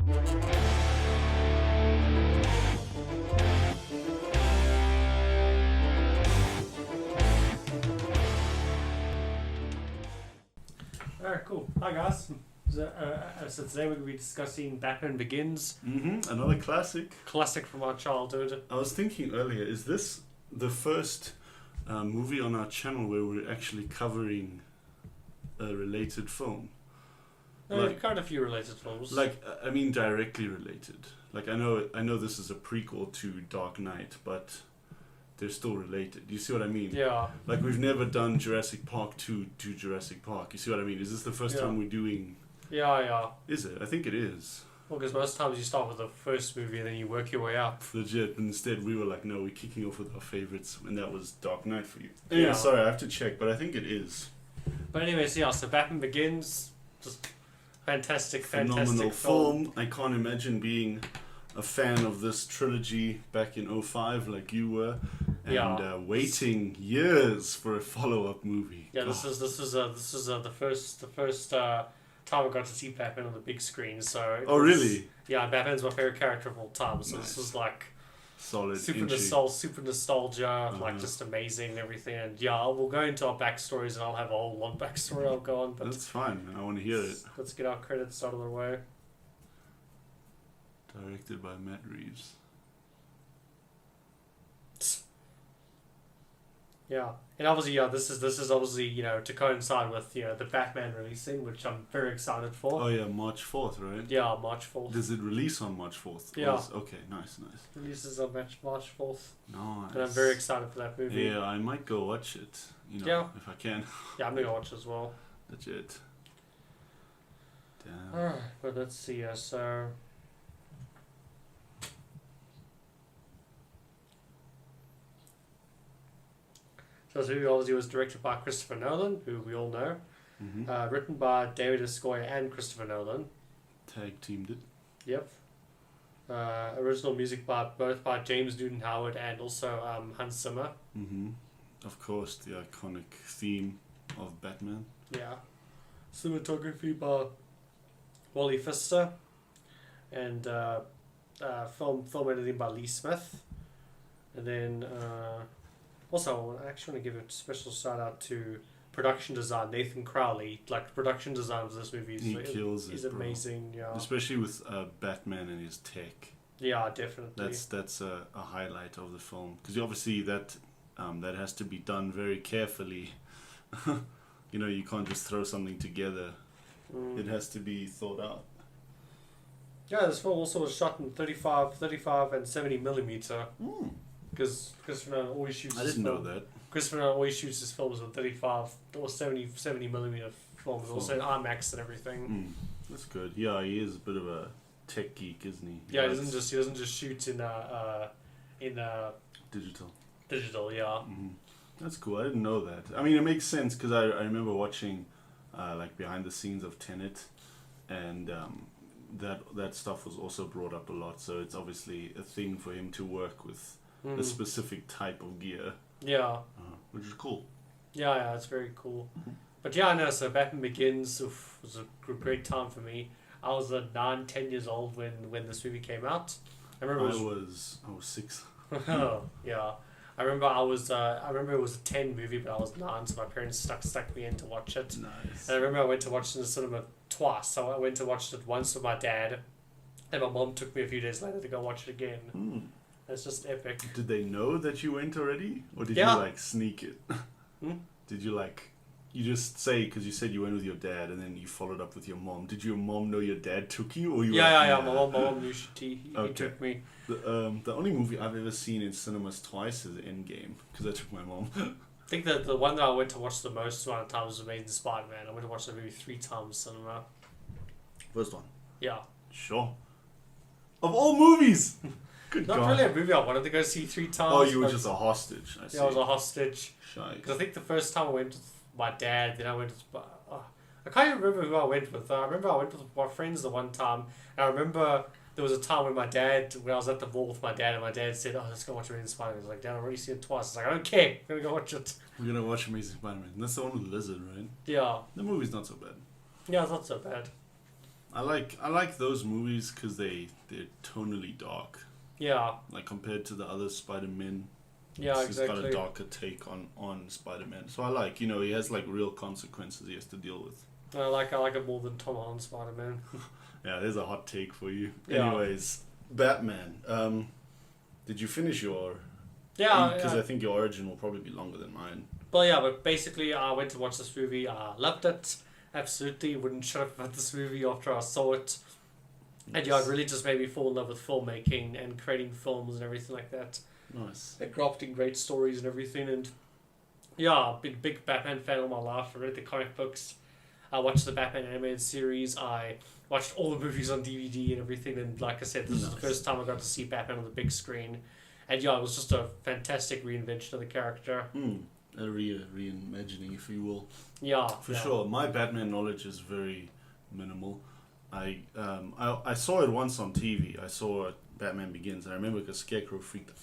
Alright, cool. Hi guys. So today we're going to be discussing Batman Begins. Another classic. Classic from our childhood. I was thinking earlier, is this the first movie on our channel where we're actually covering a related film? No, quite a few related films. I mean directly related. Like I know this is a prequel to Dark Knight, but they're still related. You see what I mean? Yeah. Like we've never done Jurassic Park 2 to Jurassic Park. You see what I mean? Is this the first time we're doing... Yeah. Is it? I think it is. Well, because most times you start with the first movie and then you work your way up. Legit. Instead, we were like, no, we're kicking off with our favorites, and that was Dark Knight for you. Anyway, Yeah. sorry, I have to check, but I think it is. But anyways, yeah, so Batman Begins, just fantastic Phenomenal film. I can't imagine being a fan of this trilogy back in 2005 like you were, and waiting years for a follow-up movie. Yeah, this is the first time I got to see Batman on the big screen. So really? Yeah, Batman's my favorite character of all time. So This was like solid, super nostalgia, like just amazing and everything. And yeah, we'll go into our backstories, and I'll have a whole long backstory I'll go on. But that's fine. I want to hear it. Let's get our credits out of the way. Directed by Matt Reeves. Yeah, and obviously, this is obviously to coincide with the Batman releasing, which I'm very excited for. Oh yeah, March 4th, right? Yeah, March 4th. Does it release on March 4th? Yeah. Okay, nice. Releases on March 4th. Nice. And I'm very excited for that movie. Yeah, I might go watch it. If I can. Yeah, I'm gonna watch it as well. Legit. Damn. Alright, but let's see. So this movie obviously was directed by Christopher Nolan, who we all know. Written by David S. Goyer and Christopher Nolan. Tag teamed it. Yep. Original music both by James Newton Howard and also Hans Zimmer. Of course, the iconic theme of Batman. Yeah. Cinematography by Wally Pfister. And film editing by Lee Smith. And then... also, I actually want to give a special shout out to production design, Nathan Crowley. Like, the production design of this movie is amazing. Yeah. Especially with Batman and his tech. Yeah, definitely. That's a highlight of the film. Because obviously that has to be done very carefully. You can't just throw something together. It has to be thought out. Yeah, this film also was shot in 35 and 70 millimeter. Because Christopher Nolan always shoots. I didn't know that. Christopher Nolan always shoots his films with 35 or 70 millimeter film, and also IMAX and everything. That's good. Yeah, he is a bit of a tech geek, isn't he? Yeah, he doesn't just shoot in digital. Digital, yeah. That's cool. I didn't know that. I mean, it makes sense because I remember watching like behind the scenes of Tenet, and that stuff was also brought up a lot. So it's obviously a thing for him to work with. A specific type of gear. Yeah. Which is cool. Yeah, it's very cool. But yeah, I know, so Batman Begins was a great time for me. I was 9-10 years old when this movie came out. I was 6. Oh, yeah. I remember it was a 10 movie, but I was 9, so my parents stuck me in to watch it. Nice. And I remember I went to watch it in the cinema twice. So I went to watch it once with my dad, and my mom took me a few days later to go watch it again. It's just epic. Did they know that you went already? Or did you sneak it? Did you you just say, because you said you went with your dad and then you followed up with your mom. Did your mom know your dad took you? Or you my mom knew he took me. The only movie I've ever seen in cinemas twice is Endgame, because I took my mom. I think that the one that I went to watch the most amount of times was Amazing Spider-Man. I went to watch that movie 3 times cinema. First one? Yeah. Sure. Of all movies! Good Not God. really a movie I wanted to go see 3 times. Oh, you were just a hostage. I see. Yeah, I was a hostage. Shy. Because I think the first time I went with my dad, then I went with... I can't even remember who I went with. I remember I went with my friends the one time. And I remember there was a time when I was at the mall with my dad, and my dad said, let's go watch Amazing Spider-Man. I was like, Dad, I've already seen it twice. I was like, I don't care. We're going to go watch it. We're going to watch Amazing Spider-Man. That's the one with Lizard, right? Yeah. The movie's not so bad. Yeah, it's not so bad. I like those movies because they're tonally dark. Yeah. Like compared to the other Spider-Man. Yeah, He's got exactly. a darker take on Spider-Man. So I like, he has like real consequences he has to deal with. I like it more than Tom Holland Spider-Man. Yeah, there's a hot take for you. Yeah. Anyways, Batman. Did you finish your? Yeah. Because I think your origin will probably be longer than mine. Well, yeah, but basically, I went to watch this movie. I loved it. Absolutely, wouldn't shut up about this movie after I saw it. And yeah, it really just made me fall in love with filmmaking and creating films and everything like that. Nice. And crafting great stories and everything. And yeah, I've been a big Batman fan all my life. I read the comic books. I watched the Batman animated series. I watched all the movies on DVD and everything. And like I said, this is the first time I got to see Batman on the big screen. And yeah, it was just a fantastic reinvention of the character. A reimagining, if you will. Yeah. For sure. My Batman knowledge is very minimal. I saw it once on TV. I saw Batman Begins. And I remember because Scarecrow freaked the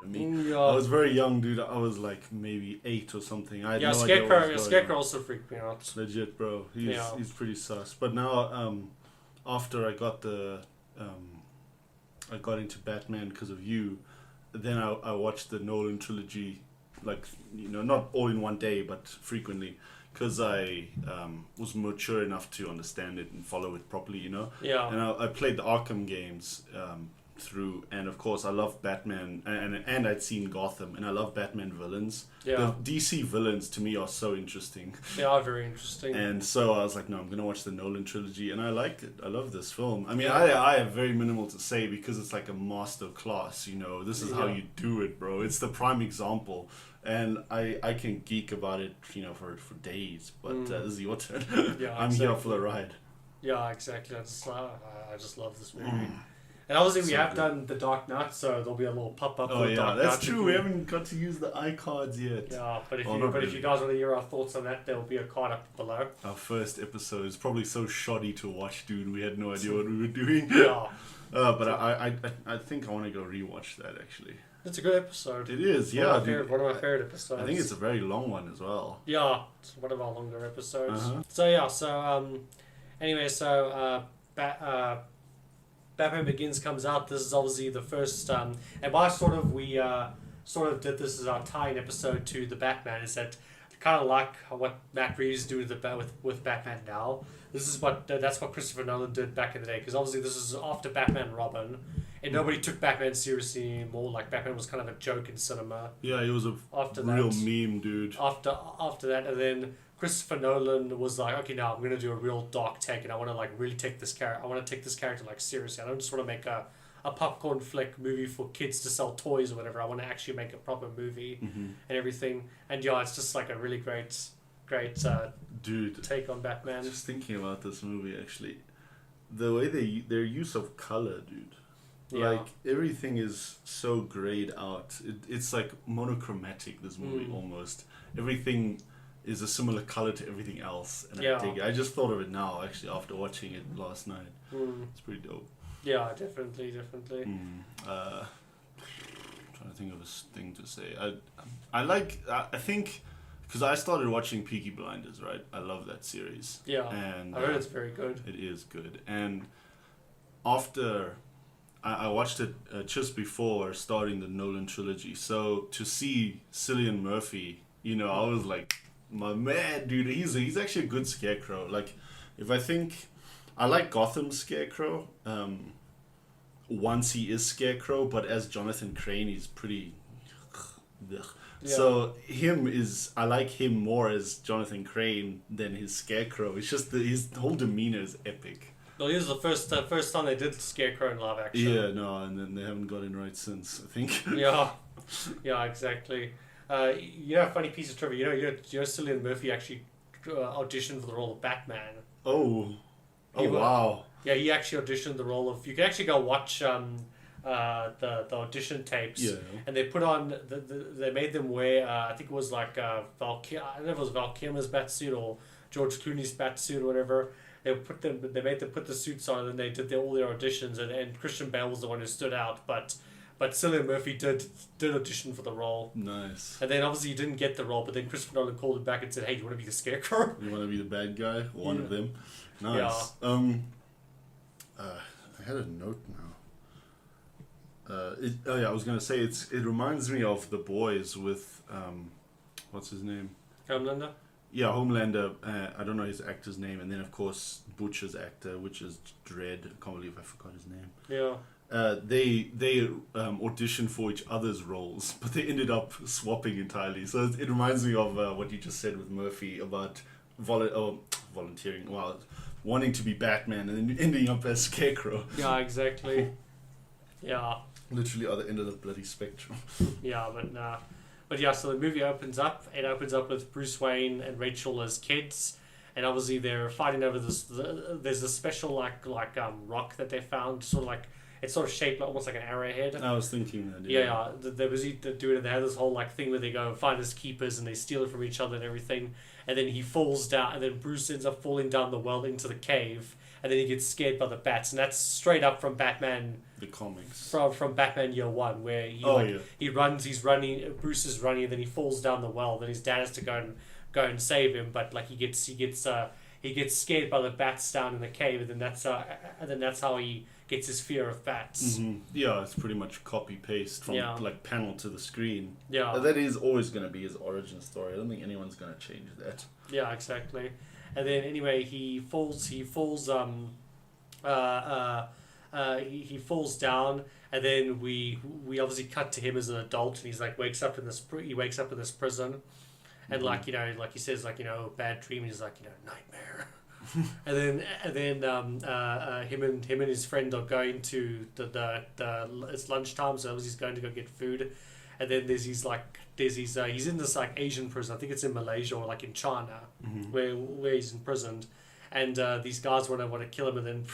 at me. Yeah. I was very young, dude. I was like maybe 8 or something. I had no idea what was going Scarecrow on. also freaked me out. Legit, bro. He's pretty sus. But now, after I got I got into Batman because of you. Then I watched the Nolan trilogy, like not all in one day, but frequently, because I was mature enough to understand it and follow it properly. Yeah. And I played the Arkham games through, and of course I love Batman, and I'd seen Gotham, and I love Batman villains. Yeah. The DC villains to me are so interesting. They are very interesting. And so I was like, no, I'm gonna watch the Nolan trilogy, and I liked it. I love this film. I mean, I have very minimal to say because it's like a master class. This is how you do it, bro. It's the prime example, and I can geek about it, for days. But this is your turn. Yeah, I'm here for the ride. Yeah, exactly. I just love this movie. And obviously we have done The Dark Knight, so there'll be a little pop-up for The Dark Knight. That's true. We haven't got to use the iCards yet. Yeah, but if you guys want to hear our thoughts on that, there will be a card up below. Our first episode is probably so shoddy to watch, dude. We had no idea what we were doing. Yeah. But I think I want to go rewatch that, actually. It's a good episode. It is, yeah. One of my favorite episodes. I think it's a very long one as well. Yeah, it's one of our longer episodes. Uh-huh. Batman Begins comes out. This is obviously the first, and why we sort of did this as our tie-in episode to the Batman is that kind of like what Matt Reeves is doing with Batman now. That's what Christopher Nolan did back in the day, because obviously this is after Batman and Robin, and nobody took Batman seriously anymore. Like Batman was kind of a joke in cinema. Yeah, he was a real meme, dude. After that, and then Christopher Nolan was like, okay, now I'm gonna do a real dark take, and I want to really take this character. I want to take this character seriously. I don't just want to make a popcorn flick movie for kids to sell toys or whatever. I want to actually make a proper movie and everything. And yeah, it's just like a really great dude take on Batman. Just thinking about this movie, actually, the way their use of color, dude. Yeah. Like everything is so grayed out. It's like monochromatic. This movie almost everything is a similar color to everything else, and I dig it. I just thought of it now, actually, after watching it last night. It's pretty dope. Yeah, definitely. Trying to think of a thing to say. I think because I started watching Peaky Blinders, right? I love that series. Yeah, and I heard it's very good. It is good, and after I watched it just before starting the Nolan trilogy, so to see Cillian Murphy, I was like, my man, dude, he's actually a good Scarecrow. Like, I like Gotham's Scarecrow. Once he is Scarecrow, but as Jonathan Crane, he's pretty. Yeah. So I like him more as Jonathan Crane than his Scarecrow. It's just his whole demeanor is epic. No, this is the first time they did Scarecrow in live action. Yeah, no, and then they haven't got it right since, I think. Yeah, exactly. A funny piece of trivia. Cillian Murphy actually auditioned for the role of Batman. Wow. Yeah, he actually auditioned the role of. You can actually go watch the audition tapes. Yeah. And they put on they made them wear. I think it was like I don't know if it was Val Kilmer's batsuit or George Clooney's batsuit or whatever. They made them put the suits on, and they did all their auditions. And Christian Bale was the one who stood out, but Cillian Murphy did audition for the role. Nice. And then obviously he didn't get the role, but then Christopher Nolan called him back and said, "Hey, you want to be the Scarecrow? You want to be the bad guy? One of them." Nice. Yeah. I had a note now. I was gonna say it reminds me of The Boys with what's his name? Homelander. Yeah, Homelander. I don't know his actor's name, and then of course Butcher's actor, which is Dredd. I can't believe I forgot his name. Yeah. They auditioned for each other's roles, but they ended up swapping entirely. So it reminds me of what you just said with Murphy about volunteering, well, wanting to be Batman and then ending up as Scarecrow. Yeah, exactly. Yeah. Literally other end of the bloody spectrum. Yeah, but nah. But yeah, so the movie opens up. It opens up with Bruce Wayne and Rachel as kids. And obviously they're fighting over this. There's a special like rock that they found, sort of like it's sort of shaped like, almost like an arrowhead. I was thinking that. Yeah. They was doing it. They have this whole like thing where they go and find his keepers and they steal it from each other and everything. And then he falls down, and then Bruce ends up falling down the well into the cave, and then he gets scared by the bats, and that's straight up from Batman. The comics. From Batman Year One, where he runs, he's running, Bruce is running, and then he falls down the well. Then his dad has to go and save him, but like he gets scared by the bats down in the cave, and then that's how he gets his fear of bats. Mm-hmm. Yeah, it's pretty much copy paste from like panel to the screen. Yeah, that is always going to be his origin story. I don't think anyone's going to change that. Yeah, exactly. And then anyway, he falls down, and then we obviously cut to him as an adult, and he's like wakes up in this prison, and like he says bad dream, and he's like nightmare. and then him and his friend are going to it's lunchtime, so he's going to go get food, and then he's in this like Asian prison. I think it's in Malaysia or like in China, where he's imprisoned. And these guys want to kill him, and then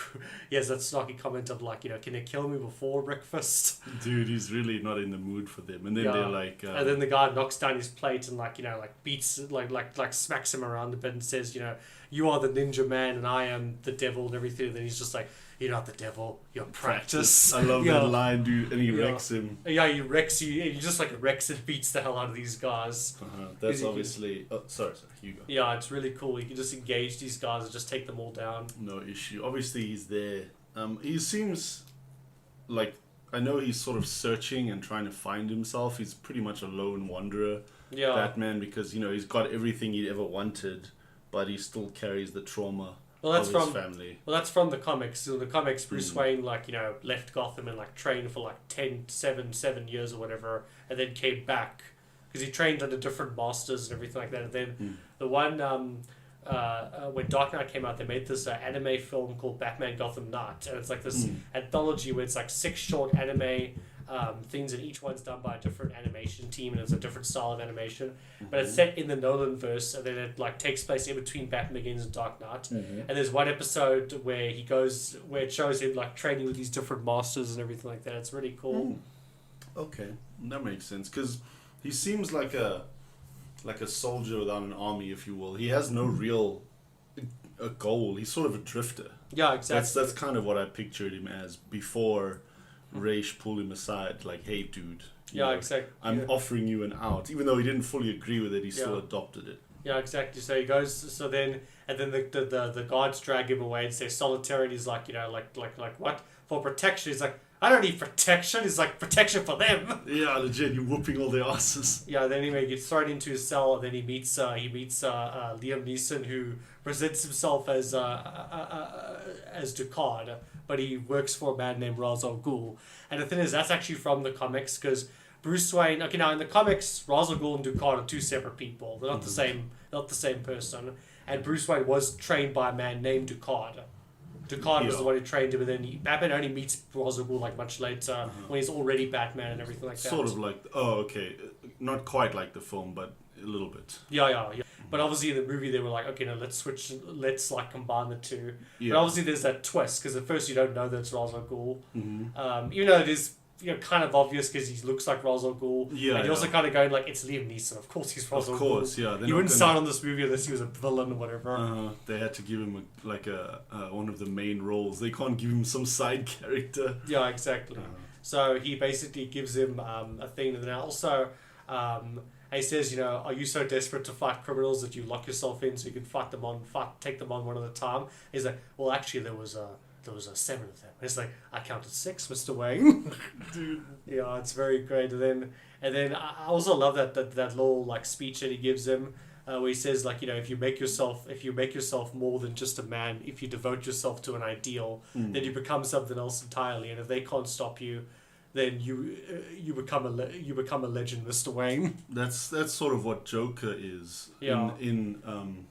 he has that snarky comment of like, can they kill me before breakfast? Dude, he's really not in the mood for them. And then they're like, and then the guy knocks down his plate and like beats like smacks him around the bed and says, you are the ninja man and I am the devil and everything. And then he's just like, you're not the devil, you're practice. I love that line, dude. And he wrecks him. Yeah, he wrecks you. He just like wrecks and beats the hell out of these guys. That's obviously. Sorry, you go. Yeah, it's really cool. He can just engage these guys and just take them all down. No issue. Obviously, he's there. He seems like, I know he's sort of searching and trying to find himself. He's pretty much a lone wanderer, Batman, because he's got everything he ever wanted, but he still carries the trauma. His family. Well, that's from the comics. So the comics, Bruce Wayne, left Gotham and trained for 7 years or whatever, and then came back because he trained under different masters and everything like that. And then the one when Dark Knight came out, they made this anime film called Batman Gotham Knight, and it's like this anthology where it's like 6 short anime things, and each one's done by a different animation team, and it's a different style of animation, but it's set in the Nolan verse, and then it takes place in between Batman Begins and Dark Knight. And there's one episode where it shows him training with these different masters and everything like that. It's really cool. Okay, that makes sense, because he seems like a soldier without an army, if you will. He has no real a goal. He's sort of a drifter. Yeah, exactly. That's kind of what I pictured him as before Raish pulled him aside, like, hey dude, exactly. I'm offering you an out. Even though he didn't fully agree with it, he still adopted it. Yeah, exactly. So he goes, and then the guards drag him away and say solitary, and he's like, what? For protection. He's like, I don't need protection. He's like, protection for them. Yeah, legit, you're whooping all their asses. Yeah, then anyway, he gets thrown into his cell, and then he meets Liam Neeson, who presents himself as Ducard, but he works for a man named Ra's al Ghul. And the thing is, that's actually from the comics, because Bruce Wayne. Okay, now in the comics, Ra's al Ghul and Ducard are 2 separate people. They're not the same person. And Bruce Wayne was trained by a man named Ducard. Ducard was the one who trained him, and then Batman only meets Ra's al Ghul much later when he's already Batman and everything like that. Sort of like, not quite like the film, but a little bit. Yeah. But obviously in the movie they were like, okay, no, let's combine the two. Yeah. But obviously there's that twist, because at first you don't know that it's Ra's al Ghul. Even though it is kind of obvious because he looks like Ra's al Ghul. Yeah. And you're also kind of going it's Liam Neeson. Of course he's Ra's al Ghul. Of course, yeah. He wouldn't sign on this movie unless he was a villain or whatever. They had to give him one of the main roles. They can't give him some side character. Yeah, exactly. So he basically gives him a thing, and then also he says, are you so desperate to fight criminals that you lock yourself in so you can take them on one at a time? He's like, well, actually there was there was 7 of them. And it's like, I counted 6, Mr. Wayne. Dude. Yeah, it's very great. And then I also love that little like speech that he gives him, where he says like, if you make yourself more than just a man, if you devote yourself to an ideal, then you become something else entirely. And if they can't stop you, then you become a legend, Mr. Wayne. That's sort of what Joker is. Yeah. In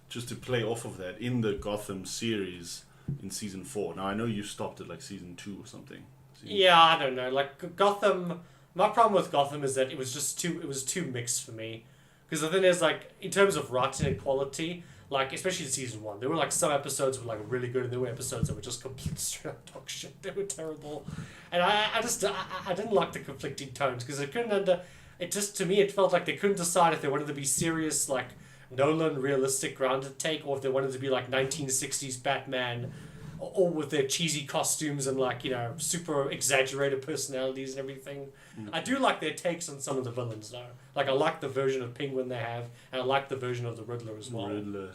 just to play off of that, in the Gotham series in season 4. Now I know you stopped at like season 2 or something. Yeah, I don't know. Like Gotham, my problem with Gotham is that it was too mixed for me. Because the thing is, like, in terms of writing and quality, like, especially in season 1, there were like some episodes were like really good, and there were episodes that were just complete straight up dog shit. They were terrible, and I didn't like the conflicting tones because to me it felt like they couldn't decide if they wanted to be serious, like Nolan realistic grounded take, or if they wanted to be like 1960s Batman, or with their cheesy costumes and like super exaggerated personalities and everything. I do like their takes on some of the villains though. Like I like the version of Penguin they have, and I like the version of the Riddler as well.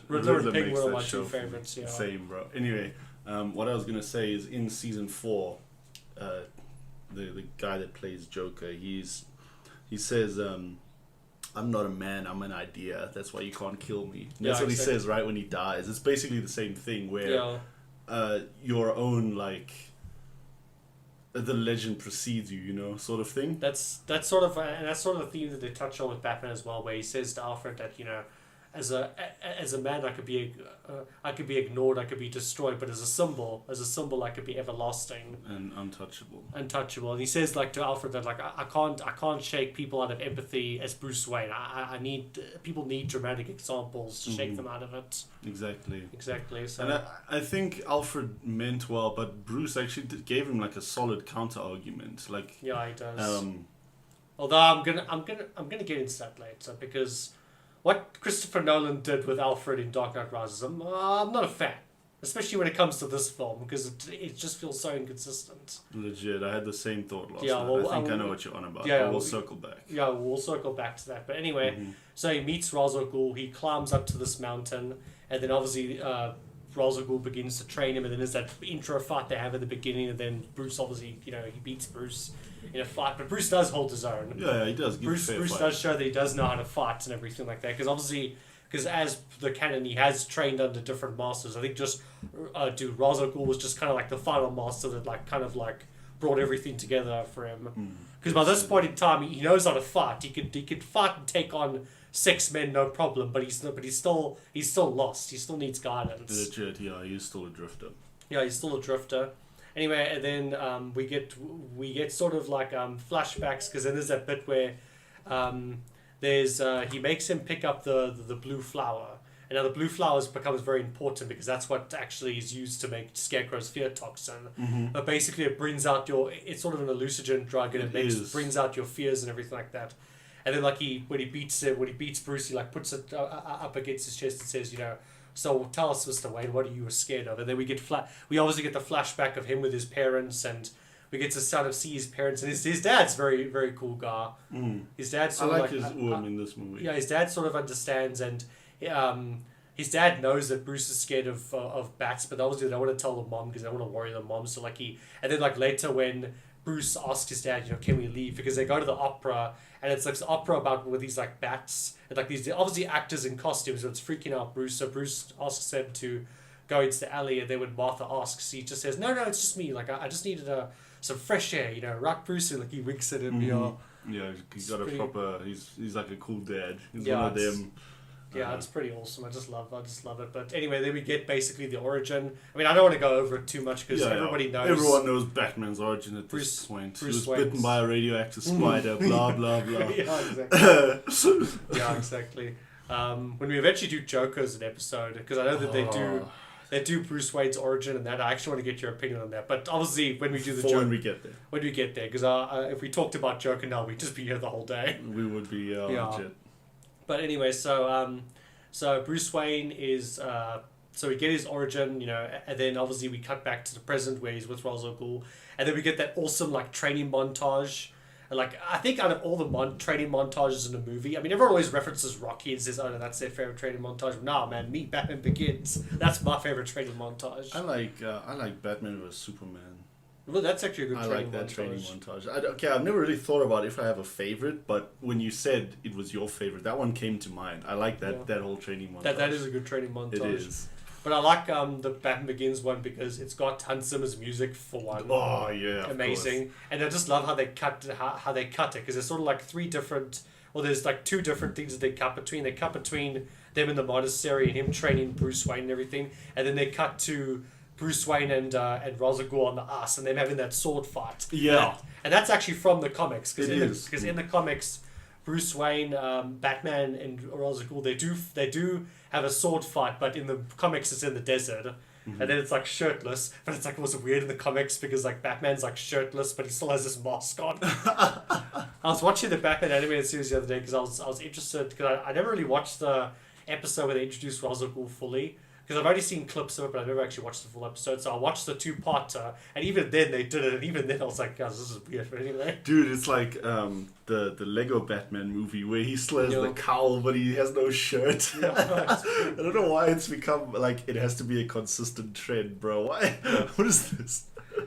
Riddler and Penguin are my 2 favorites. Yeah. Same, bro. Anyway, what I was gonna say is in season 4, the guy that plays Joker, he says, I'm not a man, I'm an idea. That's why you can't kill me. And that's what he says right when he dies. It's basically the same thing where your own, like, the legend precedes you, sort of thing. That's sort of the theme that they touch on with Batman as well, where he says to Alfred that as a man I could be ignored, I could be destroyed, but as a symbol I could be everlasting and untouchable. And he says like to Alfred that like I can't shake people out of empathy as Bruce Wayne. People need dramatic examples to shake them out of it. Exactly. So and I think Alfred meant well, but Bruce actually gave him like a solid counter argument. Like yeah, he does. Although I'm gonna get into that later, because what Christopher Nolan did with Alfred in Dark Knight Rises, I'm not a fan. Especially when it comes to this film, because it just feels so inconsistent. Legit, I had the same thought last night. Well, I think I know what you're on about. Yeah, we'll circle back. Yeah, we'll circle back to that. But anyway, so he meets Ra's al Ghul, he climbs up to this mountain, and then obviously Ra's al Ghul begins to train him, and then there's that intro fight they have at the beginning, and then Bruce obviously, he beats Bruce in a fight, but Bruce does hold his own. Yeah, he does. Bruce does show that he does know how to fight and everything like that, because as the canon, he has trained under different masters. I think just Ra's al Ghul was just kind of like the final master that like brought everything together for him. Because by this point in time, he knows how to fight. He could fight and take on 6 men, no problem. But he's still lost. He still needs guidance. Legit, yeah, he's still a drifter. Yeah, he's still a drifter. Anyway, and then we get sort of like flashbacks, because then there's that bit where he makes him pick up the blue flower. And now the blue flower becomes very important, because that's what actually is used to make Scarecrow's fear toxin. But basically it brings out it's sort of an hallucinogen drug, and it brings out your fears and everything like that. And then like when he beats Bruce, he like puts it up against his chest and says, so tell us, Mr. Wayne, what are you scared of? And then we obviously get the flashback of him with his parents, and we get to sort of see his parents, and his dad's very, very cool guy. His dad's sort of his in this movie. Yeah, his dad sort of understands, and his dad knows that Bruce is scared of bats, but obviously they don't want to tell the mom because they don't want to worry the mom. So and then later when Bruce asks his dad, can we leave? Because they go to the opera, and it's like the opera about with these like bats, and like these obviously actors in costumes, so it's freaking out Bruce. So Bruce asks them to go into the alley, and then when Martha asks, he just says, no, it's just me. Like I just needed some fresh air, right, Bruce? And he winks at him. Yeah, he's got a proper. He's like a cool dad. He's one of them. Yeah, it's pretty awesome. I just love it. But anyway, then we get basically the origin. I mean, I don't want to go over it too much because everybody knows. Everyone knows Batman's origin at this point. He was bitten by a radioactive spider. Blah blah blah. Yeah, exactly. Yeah, exactly. When we eventually do Joker as an episode, because I know that they do Bruce Wayne's origin and that. I actually want to get your opinion on that. But obviously, when we do the Joker, when we get there, because if we talked about Joker now, we'd just be here the whole day. We would be legit. But anyway, so Bruce Wayne is so we get his origin, and then obviously we cut back to the present where he's with Ra's al Ghul, and then we get that awesome training montage like, I think out of all the training montages in the movie, I mean, everyone always references Rocky and says, oh, no, that's their favorite training montage. Nah, man, me, Batman Begins. That's my favorite training montage. I like Batman vs Superman. Well, that's actually a good training montage. I like that training montage. I've never really thought about if I have a favorite, but when you said it was your favorite, that one came to mind. I like that whole training montage. That is a good training montage. It is. But I like the Batman Begins one because it's got Hans Zimmer's music for one. Oh yeah, amazing! And I just love how they cut it because there's sort of like there's like two different things that they cut between. They cut between them in the monastery and him training Bruce Wayne and everything, and then they cut to Bruce Wayne and Ra's al Ghul on the ice and them having that sword fight. Yeah, and that's actually from the comics because in the comics, Bruce Wayne, Batman, and Ra's al Ghul they do have a sword fight, but in the comics it's in the desert, and then it's like shirtless. But it's like also weird in the comics because like Batman's like shirtless, but he still has this mask on. I was watching the Batman animated series the other day because I was interested because I never really watched the episode where they introduced Ra's al Ghul fully. Because I've only seen clips of it, but I've never actually watched the full episode. So I watched the 2-parter, and even then they did it, and even then I was like, guys, this is weird. But anyway. Dude, it's like the Lego Batman movie where he still has the cowl, but he has no shirt. Yeah, I don't know why it's become like it has to be a consistent trend, bro. Why? Yeah. What is this?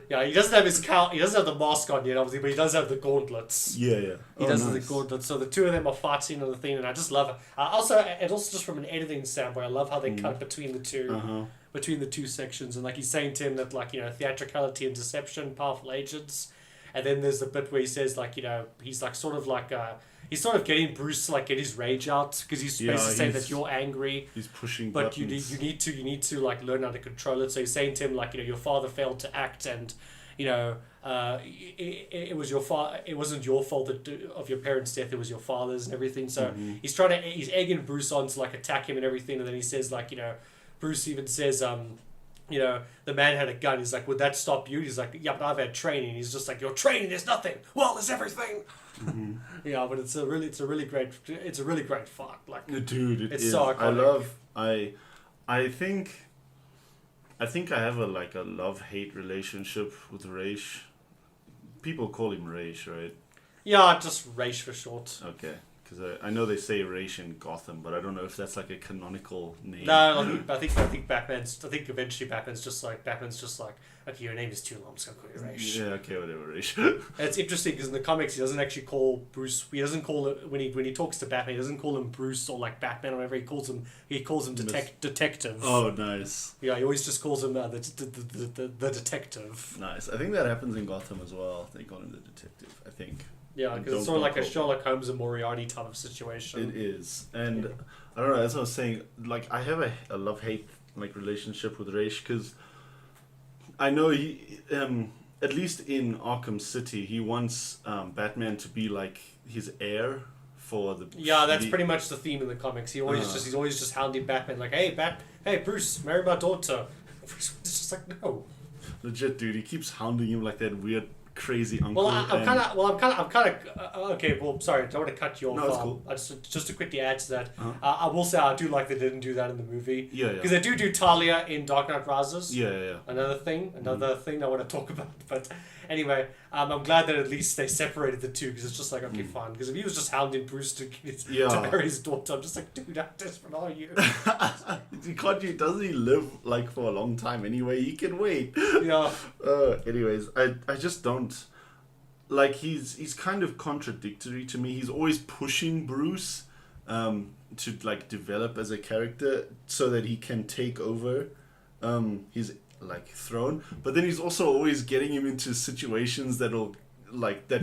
Yeah, he doesn't have his cowl. He doesn't have the mask on yet, obviously, but he does have the gauntlets. Yeah. He does have the gauntlets. So the two of them are fighting on the thing, and I just love it. Also just from an editing standpoint, I love how they cut between the two. Between the two sections, and like he's saying to him that like theatricality and deception, powerful agents, and then there's the bit where he says like he's like sort of getting Bruce to like get his rage out because he's basically saying that you're angry. He's pushing but buttons. you need to like learn how to control it. So he's saying to him like your father failed to act, and it was your it wasn't your fault of your parents' death. It was your father's and everything. So he's egging Bruce on to like attack him and everything, and then he says like Bruce even says, the man had a gun. He's like, would that stop you? He's like, yeah, but I've had training. He's just like, your training is nothing. Well, it's everything. Yeah, but it's a really great fight. Like, dude, it's so iconic. I think I have a love-hate relationship with Raish. People call him Raish, right? Yeah, just Raish for short. Okay. Because I know they say Raish in Gotham, but I don't know if that's like a canonical name. No, I think eventually Batman's just like, okay, your name is too long, I'm just going to call you Raish. Yeah, okay, whatever, Raish. It's interesting because in the comics he doesn't actually call Bruce, he doesn't call it, when he talks to Batman, he doesn't call him Bruce or like Batman or whatever, he calls him Detective. Oh, nice. Yeah, he always just calls him the Detective. Nice. I think that happens in Gotham as well. They call him the Detective, I think. Yeah, because it's sort of like a Sherlock Holmes and Moriarty type of situation. It is. And I don't know, as I was saying, like I have a love-hate like relationship with Raish because I know he, at least in Arkham City, he wants Batman to be like his heir for the... Yeah, that's pretty much the theme in the comics. He's always just hounding Batman like, hey Bruce, marry my daughter. Bruce is just like, no. Legit, dude, he keeps hounding him like that weird crazy uncle. I'm kind of okay. Well, sorry, I don't want to cut you off. No, it's cool. Just to quickly add to that, I will say I do like they didn't do that in the movie. Yeah. Because they do Talia in Dark Knight Rises. Yeah. Another thing I want to talk about. But anyway, I'm glad that at least they separated the two because it's just like okay, fine. Because if he was just hounding Bruce to marry his daughter, I'm just like, dude, how desperate are you? Doesn't he live like for a long time anyway? He can wait. Yeah. Anyways, I just don't like he's kind of contradictory to me. He's always pushing Bruce to like develop as a character so that he can take over his like throne, but then he's also always getting him into situations that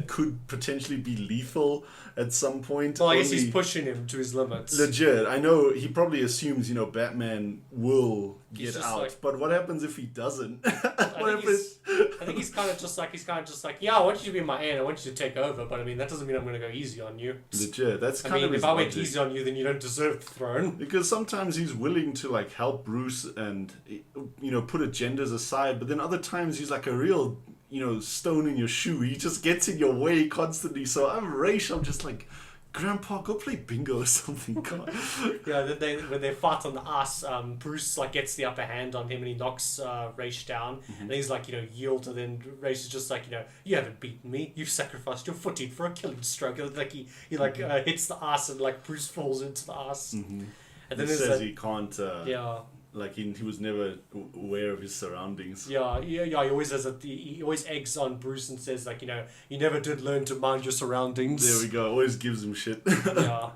could potentially be lethal at some point. Well, I guess he's pushing him to his limits. Legit. I know he probably assumes, Batman will get out. Like, but what happens if he doesn't? I think he's kind of just like, yeah, I want you to be my heir, I want you to take over, but I mean, that doesn't mean I'm going to go easy on you. Legit. That's kind of his if I logic. went easy on you, then you don't deserve the throne. Because sometimes he's willing to, like, help Bruce and, put agendas aside, but then other times he's like a real... stone in your shoe. He just gets in your way constantly. So I'm Raish. I'm just like, Grandpa, go play bingo or something. God. Yeah, when they fight on the ice, Bruce like gets the upper hand on him and he knocks Raish down, and he's like, yield, and then Raish is just like, you haven't beaten me, you've sacrificed your footing for a killing stroke, and like he hits the ice and like Bruce falls into the ice, and then he says he can't. Like he was never aware of his surroundings. Yeah. He always he always eggs on Bruce and says like, you never did learn to mind your surroundings. There we go. Always gives him shit. Yeah,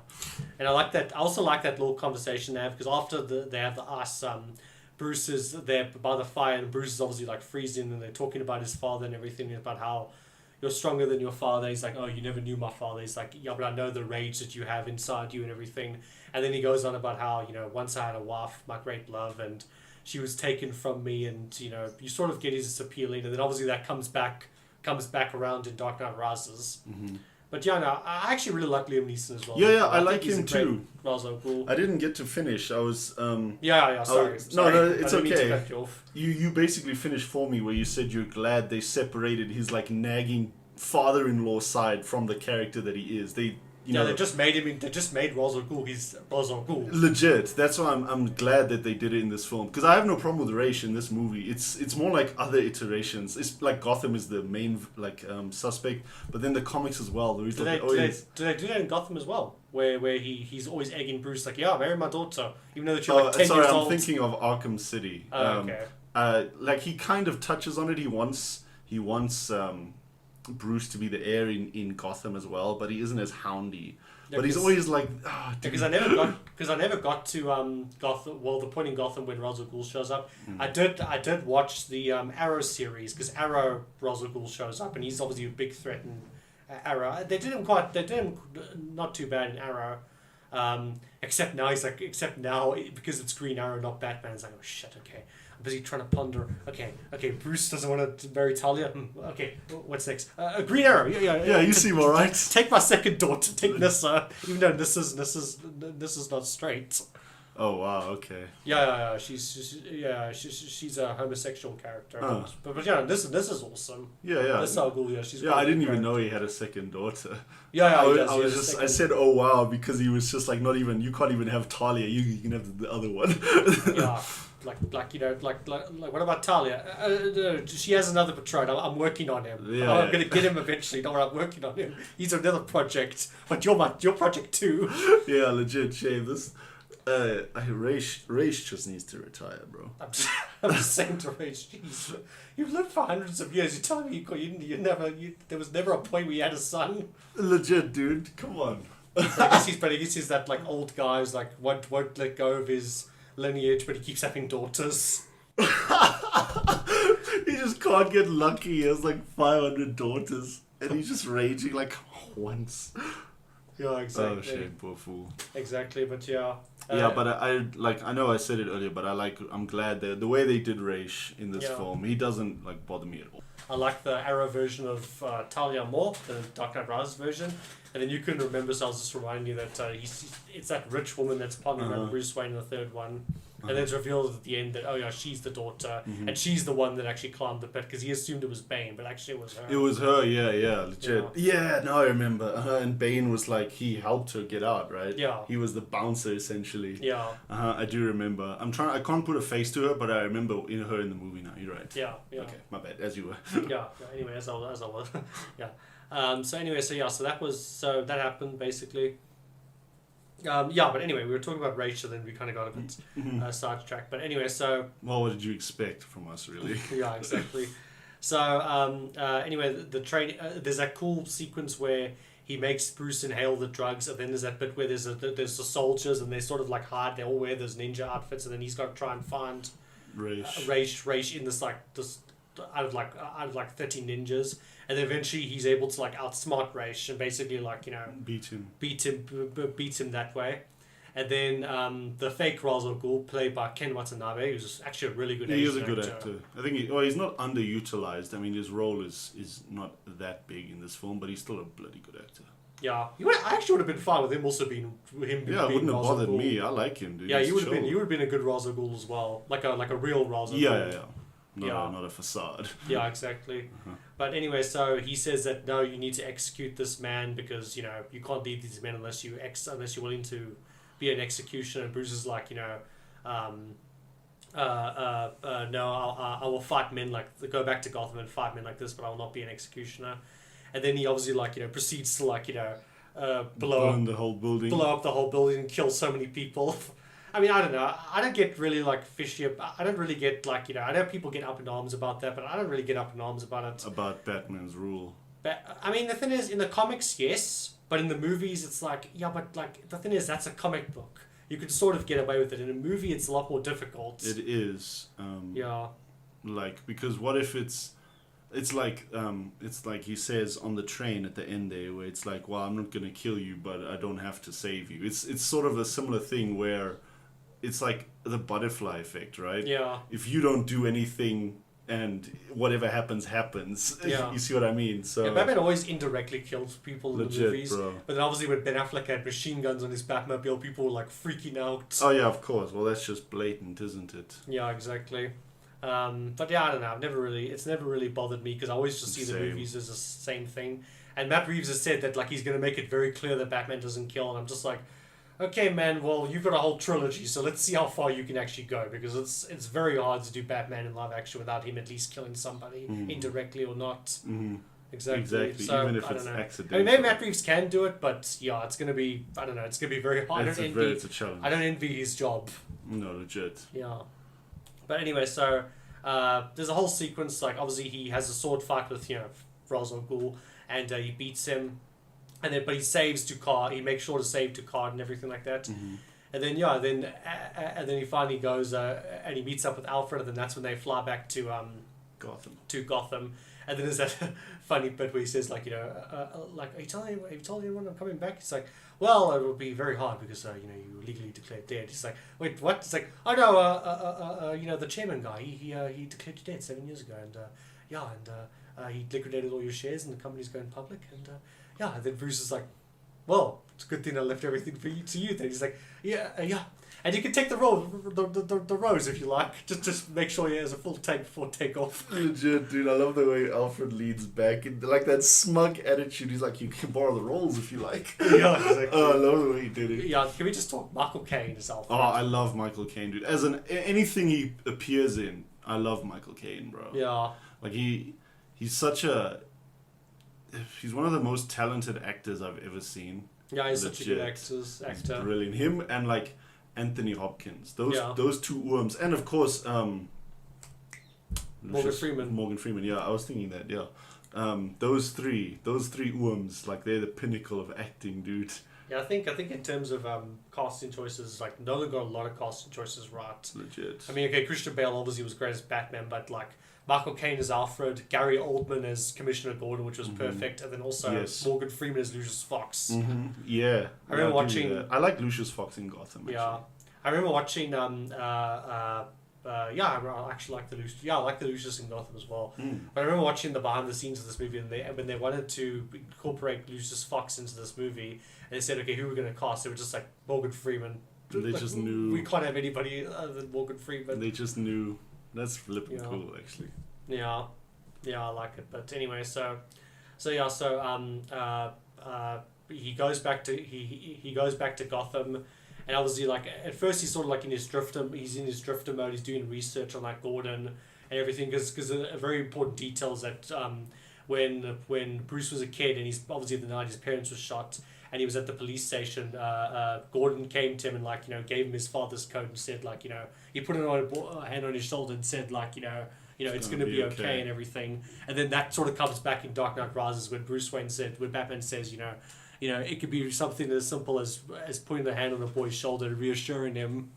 and I like that. I also like that little conversation they have because after they have the ice, Bruce is there by the fire and Bruce is obviously like freezing and they're talking about his father and everything, about how you're stronger than your father. He's like, oh, you never knew my father. He's like, yeah, but I know the rage that you have inside you and everything. And then he goes on about how, once I had a wife, my great love, and she was taken from me, and, you sort of get his appealing, and then obviously that comes back around in Dark Knight Rises. Mm-hmm. But yeah, no, I actually really like Liam Neeson as well. Yeah, I like him too. Ra's al Ghul. I didn't get to finish. I was... sorry. No, it's I didn't mean to okay. cut you off. You basically finished for me where you said you're glad they separated his, like, nagging father-in-law side from the character that he is. They just made him. They just made Ra's al Ghul. He's Ra's al Ghul. Legit. That's why I'm glad that they did it in this film, because I have no problem with Raish in this movie. It's more like other iterations. It's like Gotham is the main suspect, but then the comics as well. Do they do that in Gotham as well? Where he's always egging Bruce like, yeah, marry my daughter, even though you're like 10 years old. I'm thinking of Arkham City. Okay. Like he kind of touches on it. He wants Bruce to be the heir in Gotham as well, but he isn't as houndy. Yeah, but he's always like, because I never got to Gotham. Well, the point in Gotham when Ra's al Ghul shows up, I did watch the Arrow series because Arrow Ra's al Ghul shows up and he's obviously a big threat in Arrow. They did him not too bad in Arrow, except now because it's Green Arrow, not Batman. It's like, oh shit, okay. Busy trying to ponder. Okay. Bruce doesn't want to marry Talia. Okay, what's next? Green Arrow. Yeah. You seem alright. Take my second daughter. Take Nissa, even though Nissa's not straight. Oh wow. Okay. Yeah. She's a homosexual character. Oh. But yeah, this is awesome. Yeah. Nissa al Ghul. She's. Yeah, I didn't even know he had a second daughter. Yeah. I said, oh wow, because he was just like, not even, you can't even have Talia. You can have the other one. Yeah. Like what about Talia? She has another betrothed. I'm working on him. I'm gonna get him eventually. Don't worry, I'm working on him. He's another project, but your project too. Yeah, legit. Shame this. Raish just needs to retire, bro. I'm just saying to Raish, jeez, you've lived for hundreds of years. You're telling me there was never a point where you had a son. Legit, dude. Come on. I guess he's that like old guy who's like won't let go of his lineage, but he keeps having daughters. He just can't get lucky. He has like 500 daughters, and he's just raging like once. Yeah, exactly. Oh shit, poor fool. Exactly, but yeah. Yeah, but I know I said it earlier, but I'm glad that the way they did Raish in this film, he doesn't like bother me at all. I like the Arrow version of Talia more, the Dark Knight Rises version. And then you couldn't remember, so I was just reminding you that it's that rich woman that's partnering around Bruce Wayne in the third one. And then it's revealed at the end that, oh yeah, she's the daughter. Mm-hmm. And she's the one that actually climbed the pit because he assumed it was Bane, but actually it was her. It was her, yeah, legit. Yeah, now I remember. And Bane was like, he helped her get out, right? Yeah. He was the bouncer, essentially. Yeah. I do remember. I can't put a face to her, but I remember her in the movie now. You're right. Yeah. Okay, my bad, as you were. Yeah, anyway, as I was. Yeah. So that happened basically. But anyway, we were talking about Rachel, then we kind of got a bit sidetracked. But anyway, so... Well, what did you expect from us, really? Yeah, exactly. So, anyway, the train... there's that cool sequence where he makes Bruce inhale the drugs, and then there's that bit where there's the soldiers, and they sort of like hide, they all wear those ninja outfits, and then he's got to try and find Raish in this out of 30 ninjas, and then eventually he's able to like outsmart Raish and basically beat him that way. And then the fake Ra's al Ghul, played by Ken Watanabe, who's actually a really good actor. He is a good actor. I think he's not underutilized. I mean, his role is not that big in this film, but he's still a bloody good actor. Yeah, I actually would have been fine with him also being him. Yeah, it wouldn't have bothered me. I like him, dude. Yeah, you would have been a good Ra's al Ghul as well, like a real Ra's al Ghul. Yeah. not a facade. Yeah, exactly. But anyway, so he says that no, you need to execute this man because you can't leave these men unless you're willing to be an executioner. And Bruce is like, no, I will fight men go back to Gotham and fight men like this, but I will not be an executioner. And then he obviously proceeds to blow up the whole building, and kill so many people. I mean, I don't know. I don't get really fishy. I don't really get I know people get up in arms about that, but I don't really get up in arms about it. About Batman's rule. But I mean, the thing is, in the comics, yes, but in the movies, it's but the thing is, that's a comic book. You could sort of get away with it. In a movie, it's a lot more difficult. It is. Yeah. Because what if it's like he says on the train at the end there, where it's like, well, I'm not gonna kill you, but I don't have to save you. It's sort of a similar thing where it's like the butterfly effect, right? Yeah. If you don't do anything and whatever happens. Yeah. You see what I mean? So Batman always indirectly kills people in the movies. Bro. But then obviously when Ben Affleck had machine guns on his Batmobile, people were freaking out. Oh yeah, of course. Well, that's just blatant, isn't it? Yeah, exactly. But yeah, I don't know. It's never really bothered me because I always just see the movies as the same thing. And Matt Reeves has said that he's going to make it very clear that Batman doesn't kill, and I'm just like, okay, man. Well, you've got a whole trilogy, so let's see how far you can actually go because it's very hard to do Batman in live action without him at least killing somebody indirectly or not. Mm-hmm. Exactly. So, even if I don't it's know. accidental. I mean, maybe Matt Reeves can do it, but yeah, it's going to be. I don't know. It's going to be very hard. It's a challenge. I don't envy his job. No, legit. Yeah. But anyway, so there's a whole sequence. Obviously, he has a sword fight with Ra's al Ghul, and he beats him, but he saves Ducard. He makes sure to save Ducard and everything like that. Mm-hmm. And then and then he finally goes and he meets up with Alfred, and then that's when they fly back to Gotham. And then there's that funny bit where he says, are you told anyone I'm coming back? It's like, well, it will be very hard because, you legally declared dead. He's like, wait, what? It's like, oh no, the chairman guy, he declared you dead 7 years ago, and he liquidated all your shares and the company's going public, and and then Bruce is like, well, it's a good thing I left everything to you. Then he's like, yeah. And you can take the rows if you like. Just make sure he has a full tank before takeoff. Legit, dude. I love the way Alfred leans back and that smug attitude. He's like, you can borrow the rolls if you like. Yeah, exactly. Oh, I love the way he did it. Yeah, can we just talk Michael Caine as Alfred? Oh, I love Michael Caine, dude. As anything he appears in, I love Michael Caine, bro. Yeah. He's one of the most talented actors I've ever seen. Yeah, he's such a good actor. He's brilliant. Him and Anthony Hopkins. Those two worms. And of course, Morgan Freeman. Morgan Freeman, yeah. I was thinking that, yeah. Those three worms, they're the pinnacle of acting, dude. Yeah, I think in terms of casting choices, Nolan got a lot of casting choices right. Legit. I mean, okay, Christian Bale obviously was great as Batman, but Michael Caine as Alfred, Gary Oldman as Commissioner Gordon, which was perfect, and then also Morgan Freeman as Lucius Fox. Mm-hmm. Yeah. I remember watching. I like Lucius Fox in Gotham. Actually. Yeah, I remember watching. I actually like the Lucius. Yeah, I like the Lucius in Gotham as well. But I remember watching the behind the scenes of this movie, and when they wanted to incorporate Lucius Fox into this movie, and they said, okay, who are we going to cast? They were just like Morgan Freeman. They just knew we can't have anybody other than Morgan Freeman. They just knew. That's flipping cool, actually. Yeah, I like it. But anyway, he goes back to Gotham, and obviously at first he's sort of in his drifter mode. He's doing research on Gordon and everything because a very important detail is that when Bruce was a kid and he's obviously the night his parents were shot and he was at the police station, Gordon came to him and gave him his father's coat and said he put a hand on his shoulder and said it's going to be okay and everything. And then that sort of comes back in Dark Knight Rises when Batman says it could be something as simple as putting a hand on a boy's shoulder and reassuring him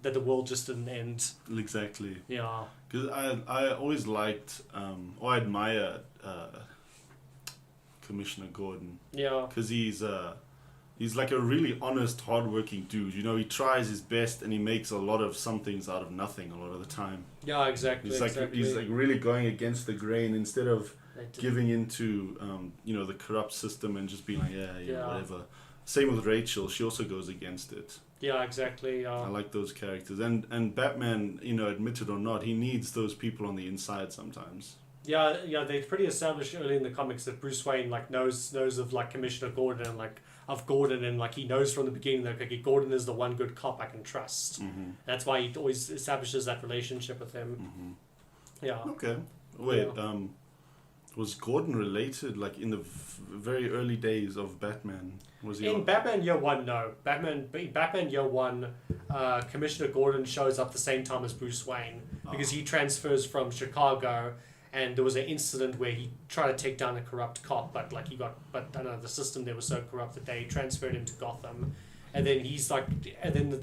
that the world just didn't end. Exactly. Yeah. Because I always liked or admire Commissioner Gordon. Yeah. Because he's a really honest, hardworking dude. He tries his best and he makes a lot of some things out of nothing a lot of the time. Yeah, exactly. He's really going against the grain instead of giving into the corrupt system and just being whatever. Same with Rachel. She also goes against it. Yeah, exactly. I like those characters, and Batman, admit it or not, he needs those people on the inside sometimes. Yeah, they pretty established early in the comics that Bruce Wayne like knows of like Commissioner Gordon and like of Gordon, and like he knows from the beginning that okay, Gordon is the one good cop I can trust. Mm-hmm. That's why he always establishes that relationship with him. Mm-hmm. Yeah. Okay. Wait. Was Gordon related like in the very early days of Batman? Was he in Batman Year One? No, Batman Year One, Commissioner Gordon shows up the same time as Bruce Wayne because he transfers from Chicago. And there was an incident where he tried to take down a corrupt cop, but I don't know, the system there was so corrupt that they transferred him to Gotham. And then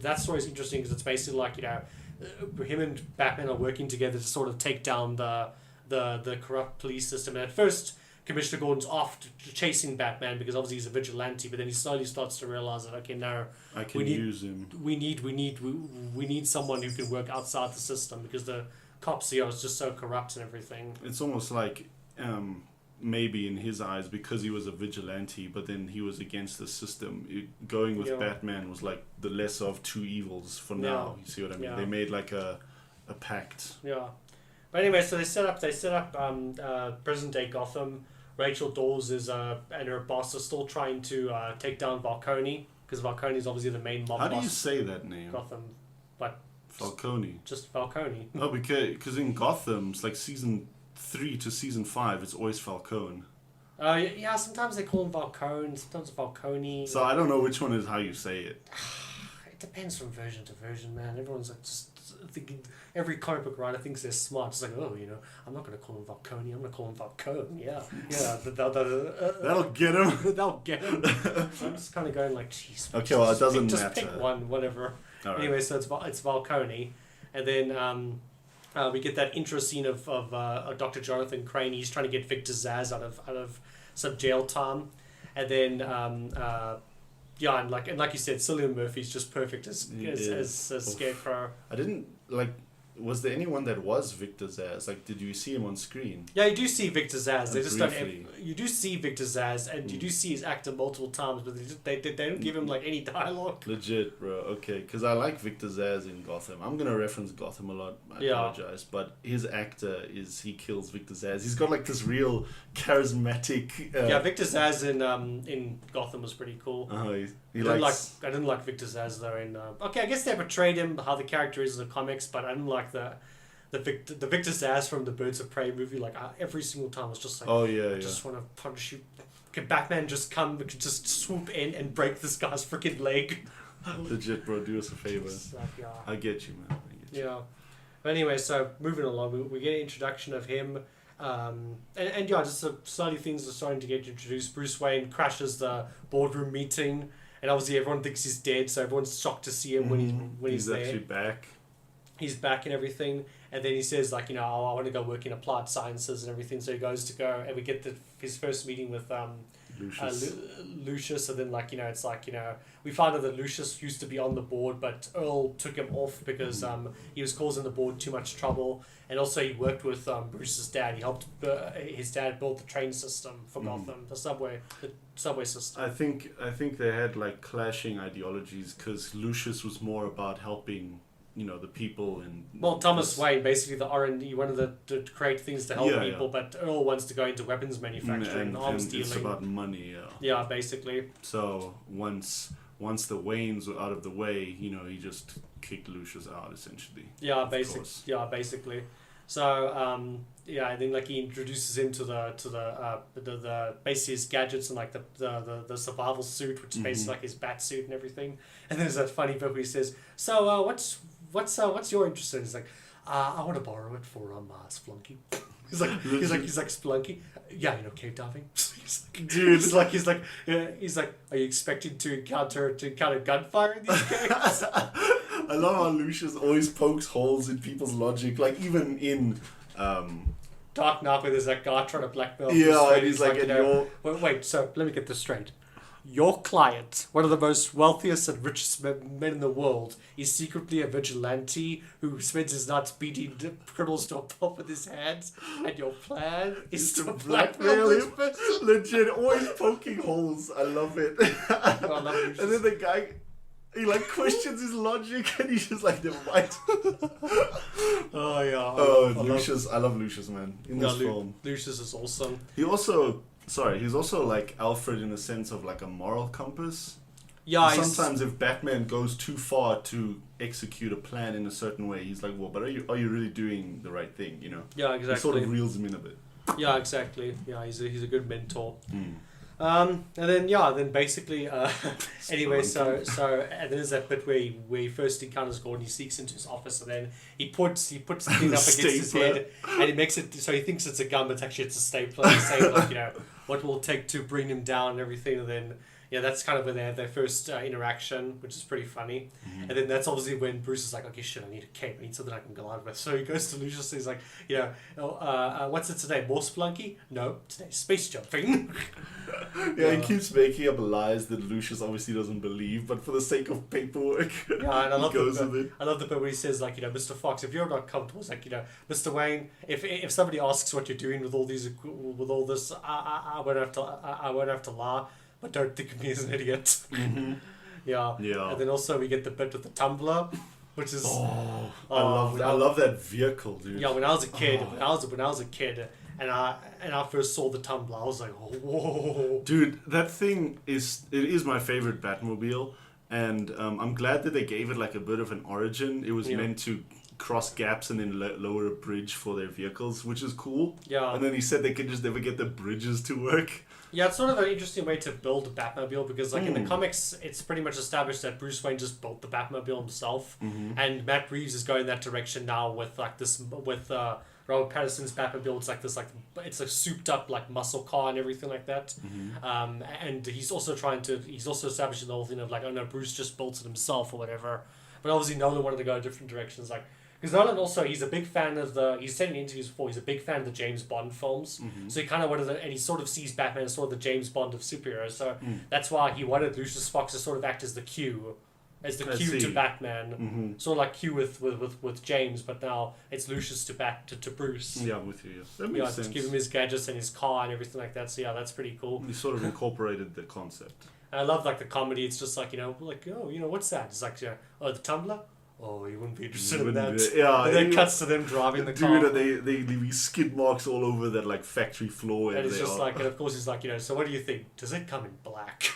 that story is interesting because it's basically like, him and Batman are working together to sort of take down the corrupt police system. And at first, Commissioner Gordon's off chasing Batman because obviously he's a vigilante, but then he slowly starts to realize that, okay, now I can use him. We need someone who can work outside the system because the cops here is just so corrupt and everything. It's almost like maybe in his eyes, because he was a vigilante, but then he was against the system. Going with Batman was like the lesser of two evils for now. You see what I mean? They made like a pact. Yeah. But anyway, so they set up present day Gotham. Rachel Dawes and her boss are still trying to take down Falcone because Falcone is obviously the main mob boss. How do you say that name? Gotham, but Falcone. Just Falcone. Oh, because in Gotham, it's like season 3 to season 5, it's always Falcone. Yeah, sometimes they call him Falcone, sometimes Falcone. So I don't know which one is how you say it. It depends from version to version, man. Everyone's like just thinking, every comic book writer thinks they're smart. It's like, I'm not going to call him Falcone, I'm going to call him Falcone. Yeah. That'll get him. That'll get him. So I'm just kind of going like, jeez. Okay, well, it doesn't matter. Just pick one, whatever. All right. Anyway, so it's Falcone. And then we get that intro scene of Dr. Jonathan Crane. He's trying to get Victor Zsasz out of some jail time. And then, and like you said, Cillian Murphy's just perfect as Scarecrow. I didn't, was there anyone that was Victor Zsasz? Like, did you see him on screen? Yeah, you do see Victor Zsasz. They just briefly. You do see Victor Zsasz, and you do see his actor multiple times, but they don't give him any dialogue. Legit, bro. Okay, because I like Victor Zsasz in Gotham. I'm gonna reference Gotham a lot. I apologize, but his actor he kills Victor Zsasz. He's got this real charismatic. Victor Zsasz in Gotham was pretty cool. I didn't like Victor Zsasz though. I guess they portrayed him how the character is in the comics, but I didn't like the Victor Zsasz from the Birds of Prey movie. Every single time was just like, I just want to punch you. Can Batman just swoop in and break this guy's freaking leg? Legit, bro. Do us a favor. I get you, man. Yeah. But anyway, so moving along, we get an introduction of him. Just slowly things are starting to get introduced. Bruce Wayne crashes the boardroom meeting, and obviously everyone thinks he's dead, so everyone's shocked to see him when he's there. He's actually back. He's back and everything, and then he says I want to go work in applied sciences and everything. So he goes to go, and we get his first meeting with Lucius, and then we find out that Lucius used to be on the board, but Earl took him off because he was causing the board too much trouble, and also he worked with Bruce's dad. He helped his dad build the train system for Gotham, the subway system. I think they had clashing ideologies because Lucius was more about helping the people and... Well, Thomas Wayne, basically the R&D, wanted to create things to help people, but Earl wants to go into weapons manufacturing and arms dealing. It's about money, Yeah, basically. So once the Waynes were out of the way, he just kicked Lucius out, essentially. Yeah, basically. So, and then he introduces him to the basically his gadgets and the survival suit, which is basically his bat suit and everything. And then there's that funny bit where he says, "So, what's your interest in?" He's like, "I want to borrow it for Splunky." He's like Splunky. Yeah, cave diving. Dude, he's like, are you expecting to encounter gunfire in these games? I love how Lucius always pokes holes in people's logic, even in Dark Knight, where there's that guy trying to blackmail. Yeah, and he's like, wait, so let me get this straight. Your client, one of the most wealthiest and richest men in the world, is secretly a vigilante who spends his nights beating criminals to a pulp with his hands, and your plan is to blackmail this person? Legit, always poking holes. I love it. I love Lucius. And then the guy... He like questions his logic, and he's just like, never mind. Oh yeah. Lucius! I love Lucius, man. In this film, Lucius is awesome. he's also like Alfred in the sense of like a moral compass. Yeah. Sometimes if Batman goes too far to execute a plan in a certain way, he's like, well, but are you really doing the right thing? You know? Yeah, exactly. He sort of reels him in a bit. Yeah, exactly. Yeah, he's a good mentor. Mm. And then basically, anyway, so and then there's that bit where he first encounters Gordon. He sneaks into his office, and then he puts the thing up against his head, and he makes it so he thinks it's a gun, but actually it's a stapler. He's saying like, what will it take to bring him down and everything, and then. Yeah, that's kind of when they have their first interaction, which is pretty funny. Mm-hmm. And then that's obviously when Bruce is like, okay, shit, I need a cape. I need something I can go out with. So he goes to Lucius and he's like, what's it today? More Splunky? No, today's space jumping. He keeps making up lies that Lucius obviously doesn't believe, but for the sake of paperwork, and I love goes with it. I love the bit where he says, like, Mr. Fox, if you're not comfortable, it's like, Mr. Wayne, if somebody asks what you're doing with all this, I won't have to lie. But don't think of me as an idiot. Mm-hmm. Yeah. And then also we get the bit with the tumbler, which is I love that vehicle, dude. Yeah, when I was a kid, and I first saw the tumbler, I was like, whoa. Dude, that thing is my favorite Batmobile, and I'm glad that they gave it like a bit of an origin. It was meant to cross gaps and then lower a bridge for their vehicles, which is cool. Yeah. And then he said they could just never get the bridges to work. Yeah, it's sort of an interesting way to build a Batmobile because, like, in the comics, it's pretty much established that Bruce Wayne just built the Batmobile himself, and Matt Reeves is going that direction now with Robert Pattinson's Batmobile. It's a souped up like muscle car and everything like that. And he's also establishing the whole thing of like, oh no, Bruce just built it himself or whatever. But obviously Nolan wanted to go different directions, like. Because Nolan also, he's a big fan of he's said in interviews before, he's a big fan of the James Bond films. So he kind of wanted and he sort of sees Batman as sort of the James Bond of superheroes. So that's why he wanted Lucius Fox to sort of act as the Q to Batman. Sort of like Q with James, but now it's Lucius to Bruce. Yeah, I'm with you. Yeah. That makes sense. To give him his gadgets and his car and everything like that. So yeah, that's pretty cool. He sort of incorporated the concept. And I love like the comedy. It's just like, what's that? It's like, the tumbler? Oh, you wouldn't be interested in that. Yeah, and then it cuts to them driving the car. Dude, they leave skid marks all over that like factory floor. And it's just like, and of course he's like, so what do you think? Does it come in black?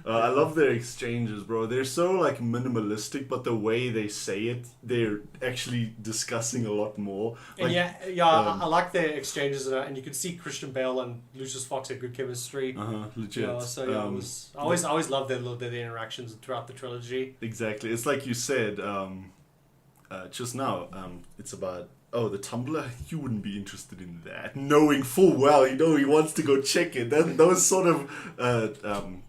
I love their exchanges, bro. They're so like minimalistic, but the way they say it, they're actually discussing a lot more. Like, and I like their exchanges, and you can see Christian Bale and Lucius Fox had good chemistry. Legit. I always loved their interactions throughout the trilogy. Exactly. It's like you said just now. It's about the tumbler. You wouldn't be interested in that, knowing full well he wants to go check it. Those sort of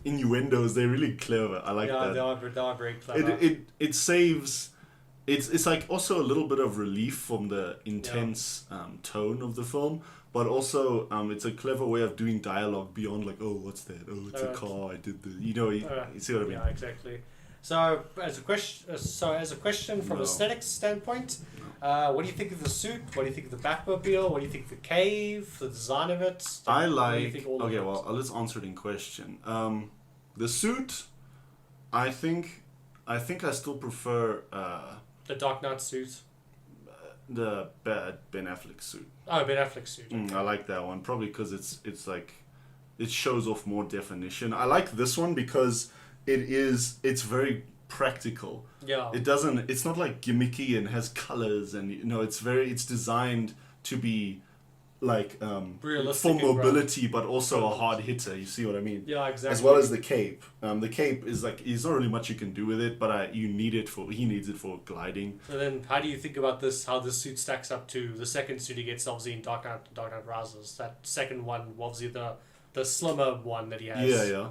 innuendos, they're really clever. I like that. Yeah, they are very clever. It saves. It's like also a little bit of relief from the intense tone of the film, but also it's a clever way of doing dialogue beyond like, oh, what's that? Oh, it's a car. I did the. You see what I mean? Yeah, exactly. So as a question from aesthetics standpoint, what do you think of the suit? What do you think of the Batmobile? What do you think of the cave? The design of it? I like. Okay, well, let's answer it in question. The suit, I think I still prefer the Dark Knight suit. The Ben Affleck suit. Oh, Ben Affleck suit. Okay. I like that one probably because it's like it shows off more definition. I like this one because it's very practical. Yeah. It's not like gimmicky and has colors and it's designed to be like for mobility but also a hard hitter. You see what I mean? Yeah, exactly. As well as the cape. The cape is like there's not really much you can do with it, but he needs it for gliding. And then how do you think about this? How this suit stacks up to the second suit he gets obviously in Dark Knight Rises? That second one, obviously the slimmer one that he has. Yeah.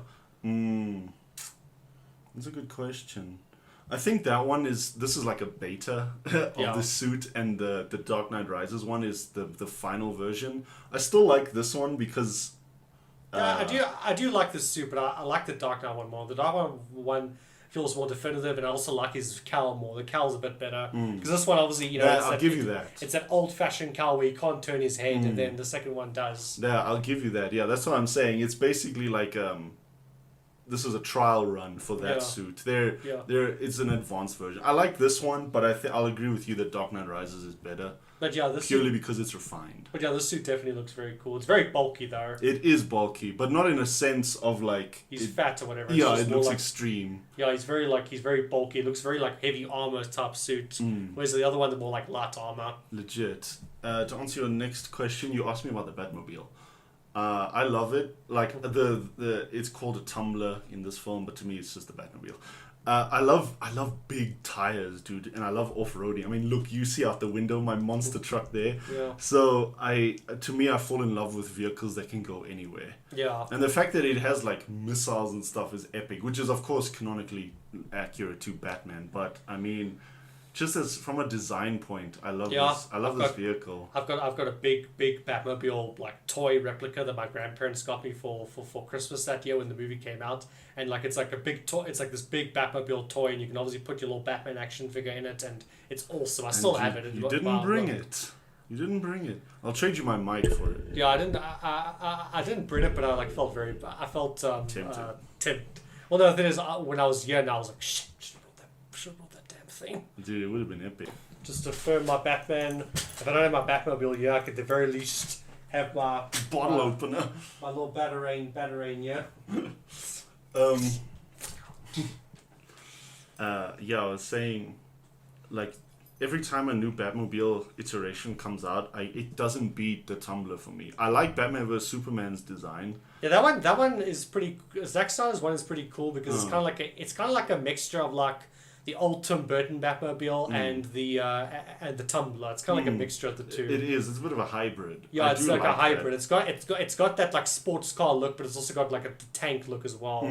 That's a good question. I think that one this is like a beta of the suit, and the Dark Knight Rises one is the final version. I still like this one because I do like this suit, but I like the Dark Knight one more. The Dark Knight one feels more definitive, and I also like his cowl more. The cowl's a bit better because this one obviously I'll give you that. It's that old fashioned cowl where he can't turn his head, and then the second one does. Yeah, I'll give you that. Yeah, that's what I'm saying. It's basically like this is a trial run for that suit. It's an advanced version. I like this one, but I'll agree with you that Dark Knight Rises is better. But yeah, this purely because it's refined. But yeah, this suit definitely looks very cool. It's very bulky though. It is bulky, but not in a sense of like he's fat or whatever. Yeah, it looks extreme. Yeah, he's very bulky. It looks very like heavy armor type suit. Whereas the other one, the more like light armor. Legit. To answer your next question, you asked me about the Batmobile. I love it. Like the it's called a tumbler in this film, but to me it's just the Batmobile. I love big tires, dude, and I love off-roading. I mean, look, you see out the window my monster truck there. Yeah. So I fall in love with vehicles that can go anywhere. Yeah. And the fact that it has like missiles and stuff is epic, which is of course canonically accurate to Batman. But I mean, just as from a design point, I love this. I love this vehicle. I've got a big Batmobile like toy replica that my grandparents got me for Christmas that year when the movie came out, and like it's like a big toy. It's like this big Batmobile toy, and you can obviously put your little Batman action figure in it, and it's awesome. I still have it. You didn't bring it. You didn't bring it. I'll trade you my mic for it. Yeah, I didn't bring it, but I felt tempted. Well, no, the thing is, when I was young, I was like, shit, should have brought that damn thing. Dude, it would have been epic. Just to firm my Batman. If I don't have my Batmobile, yeah, I could at the very least have my bottle opener. My little Batarang, yeah. Yeah, I was saying, like, every time a new Batmobile iteration comes out, it doesn't beat the Tumbler for me. I like Batman vs Superman's design. Yeah, that one is pretty. Zack Snyder's one is pretty cool because it's kind of like a mixture of like the old Tim Burton Batmobile and the Tumbler. It's kind of like a mixture of the two. It is. It's a bit of a hybrid. Yeah, it's like a hybrid. That. It's got that like sports car look, but it's also got like a tank look as well.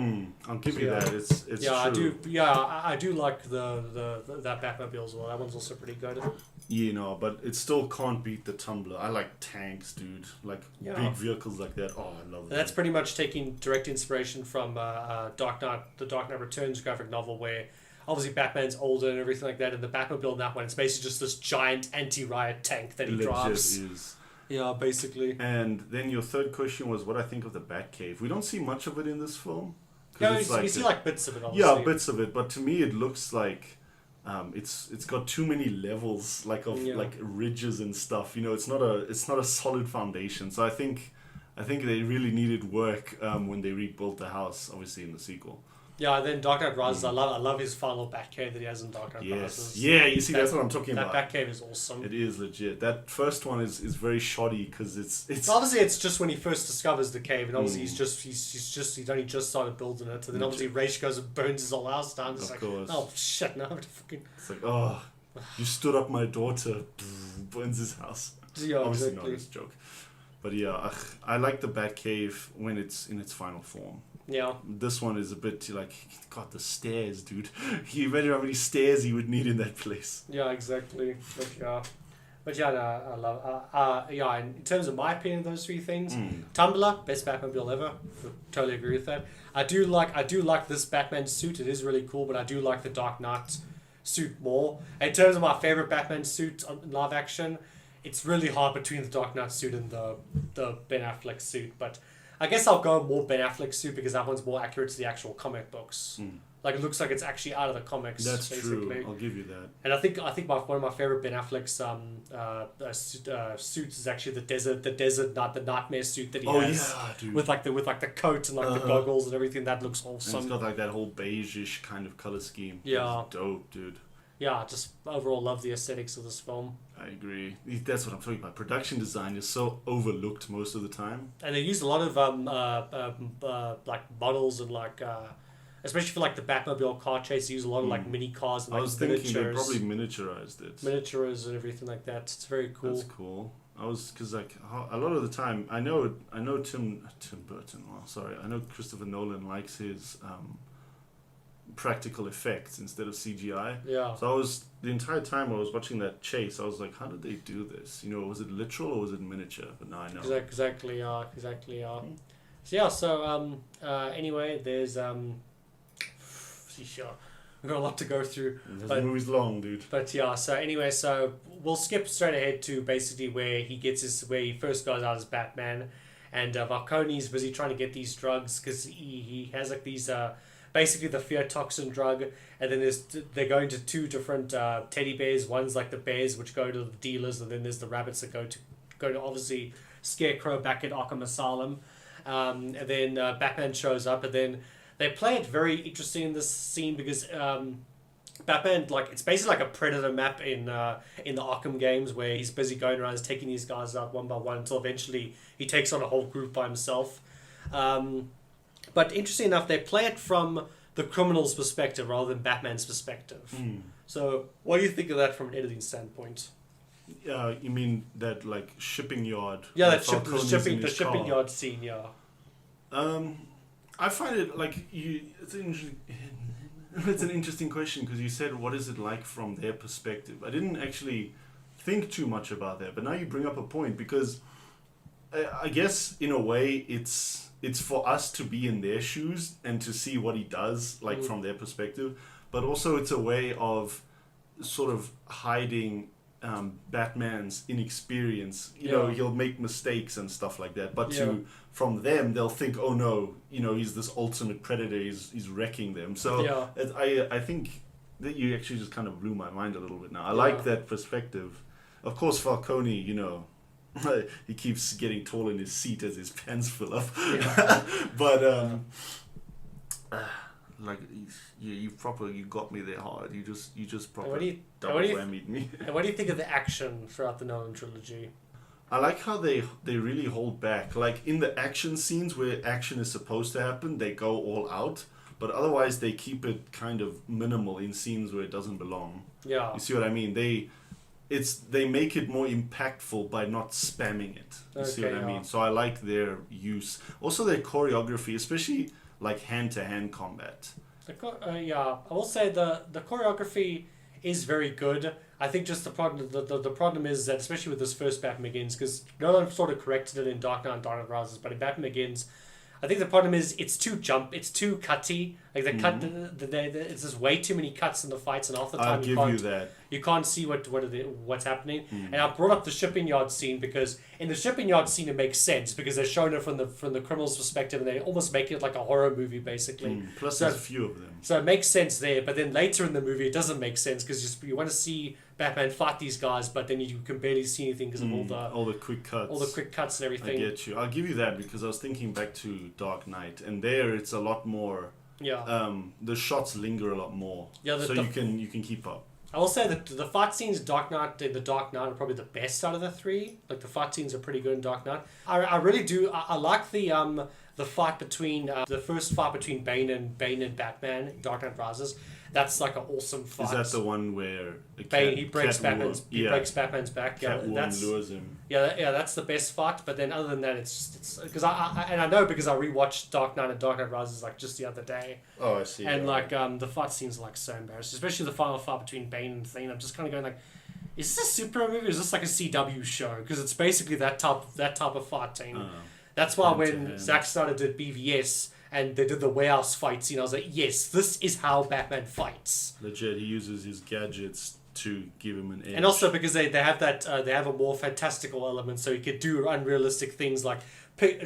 I'll give you that. It's true. I do like that Batmobile as well. That one's also pretty good. You know, but it still can't beat the Tumbler. I like tanks, dude. Like big vehicles like that. Oh, I love that. That's pretty much taking direct inspiration from the Dark Knight Returns graphic novel, where obviously Batman's older and everything like that, and the Batmobile in that one, it's basically just this giant anti-riot tank that he drives. Is. Yeah, basically. And then your third question was what I think of the Batcave. We don't see much of it in this film. Yeah, you see like bits of it, obviously. Yeah, bits of it, but to me it looks like it's got too many levels like ridges and stuff. You know, it's not a solid foundation. So I think they really needed work when they rebuilt the house, obviously in the sequel. Yeah, and then Dark Knight Rises, I love his final Batcave that he has in Dark Knight Rises. Yeah, you see, that's what I'm talking about. That Batcave is awesome. It is legit. That first one is very shoddy because it's obviously it's just when he first discovers the cave, and obviously he's only just started building it, and then obviously Raish goes and burns his whole house down. It's oh shit, now I have to fucking. It's like, oh, you stood up my daughter, burns his house. Yeah, obviously exactly. not this joke, but yeah, I like the Batcave when it's in its final form. Yeah. This one is a bit like, God, the stairs, dude. Can you imagine how many stairs you would need in that place? Yeah, exactly. But yeah, no, I love. In terms of my opinion of those three things, Tumbler, best Batmobile ever. Totally agree with that. I do like this Batman suit. It is really cool, but I do like the Dark Knight suit more. In terms of my favorite Batman suit in live action, it's really hard between the Dark Knight suit and the Ben Affleck suit, but I guess I'll go more Ben Affleck suit because that one's more accurate to the actual comic books. Like, it looks like it's actually out of the comics. That's basically. True. I'll give you that. And I think one of my favorite Ben Affleck's suits is actually the desert night, the nightmare suit that he has. Yeah, dude. With like the coat and like the goggles and everything. That looks awesome. And it's got like that whole beige-ish kind of color scheme. Yeah. It's dope, dude. Yeah, just overall love the aesthetics of this film. I agree. That's what I'm talking about. Production design is so overlooked most of the time. And they used a lot of like models and like especially for like the Batmobile car chase, they use a lot of like mini cars and like miniatures. Thinking they probably miniaturized it. Miniatures and everything like that. It's very cool. That's cool. Because like a lot of the time, I know Tim Burton. Well, sorry, I know Christopher Nolan likes his practical effects instead of CGI. Yeah. So the entire time I was watching that chase, I was like, how did they do this? You know, was it literal or was it miniature? But now I know. Exactly. So yeah. So anyway, there's sure. We've got a lot to go through. The movie's long, dude. But yeah, so anyway, so we'll skip straight ahead to basically where he first goes out as Batman. and Falcone's busy trying to get these drugs because he has like these basically the fear toxin drug, and then they're going to two different teddy bears. One's like the bears which go to the dealers, and then there's the rabbits that go to obviously Scarecrow back at Arkham Asylum, and then Batman shows up, and then they play it very interesting in this scene because Batman, like, it's basically like a Predator map in the Arkham games where he's busy going around taking these guys out one by one until eventually he takes on a whole group by himself. But interesting enough, they play it from the criminal's perspective rather than Batman's perspective. So what do you think of that from an editing standpoint? You mean that like shipping yard? Yeah, the shipping yard scene. Yeah. I find it like it's an interesting question because you said what is it like from their perspective. I didn't actually think too much about that, but now you bring up a point because I guess in a way it's for us to be in their shoes and to see what he does like from their perspective, but also it's a way of sort of hiding Batman's inexperience. You know, he'll make mistakes and stuff like that, but from them they'll think, oh no, he's this ultimate predator, he's wrecking them. So I think that you actually just kind of blew my mind a little bit now. I like that perspective. Of course Falcone, he keeps getting tall in his seat as his pants fill up. But like you got me there hard. You just properly double whammied me. And what do you think of the action throughout the Nolan trilogy? I like how they really hold back. Like in the action scenes where action is supposed to happen, they go all out. But otherwise, they keep it kind of minimal in scenes where it doesn't belong. Yeah. You see what I mean? They make it more impactful by not spamming it. You see what I mean? So I like their use. Also their choreography, especially like hand-to-hand combat. I will say the choreography is very good. I think just the problem is that, especially with this first Batman Begins, because Nolan sort of corrected it in Dark Knight and Dark Knight Rises, but in Batman Begins, I think the problem is it's too cutty. Like it's just way too many cuts in the fights, and half the time you can't see what's happening. And I brought up the shipping yard scene because in the shipping yard scene it makes sense because they're showing it from the criminal's perspective, and they almost make it like a horror movie basically. Plus there's a few of them, so it makes sense there. But then later in the movie it doesn't make sense because you want to see Batman fight these guys, but then you can barely see anything because of all the quick cuts and everything. I get you. I'll give you that because I was thinking back to Dark Knight, and there it's a lot more. The shots linger a lot more. So you can keep up. I will say that the fight scenes in The Dark Knight are probably the best out of the three. Like the fight scenes are pretty good in Dark Knight. I really do. I like the fight between the first fight between Bane and Batman in Dark Knight Rises. That's like an awesome fight. Is that the one where Bane breaks Batman's back? Catwoman lures him. That's the best fight. But then other than that, it's because I know because I rewatched Dark Knight and Dark Knight Rises like just the other day. Oh, I see. And the fight scenes are like so embarrassing, especially the final fight between Bane and Thane. I'm just kind of going like, is this a superhero movie or is this like a CW show? Because it's basically that type of fighting. That's why when Zack Snyder did BVS and they did the warehouse fight scene, I was like, yes, this is how Batman fights. Legit, he uses his gadgets to give him an edge. And also because they have that they have a more fantastical element, so you could do unrealistic things like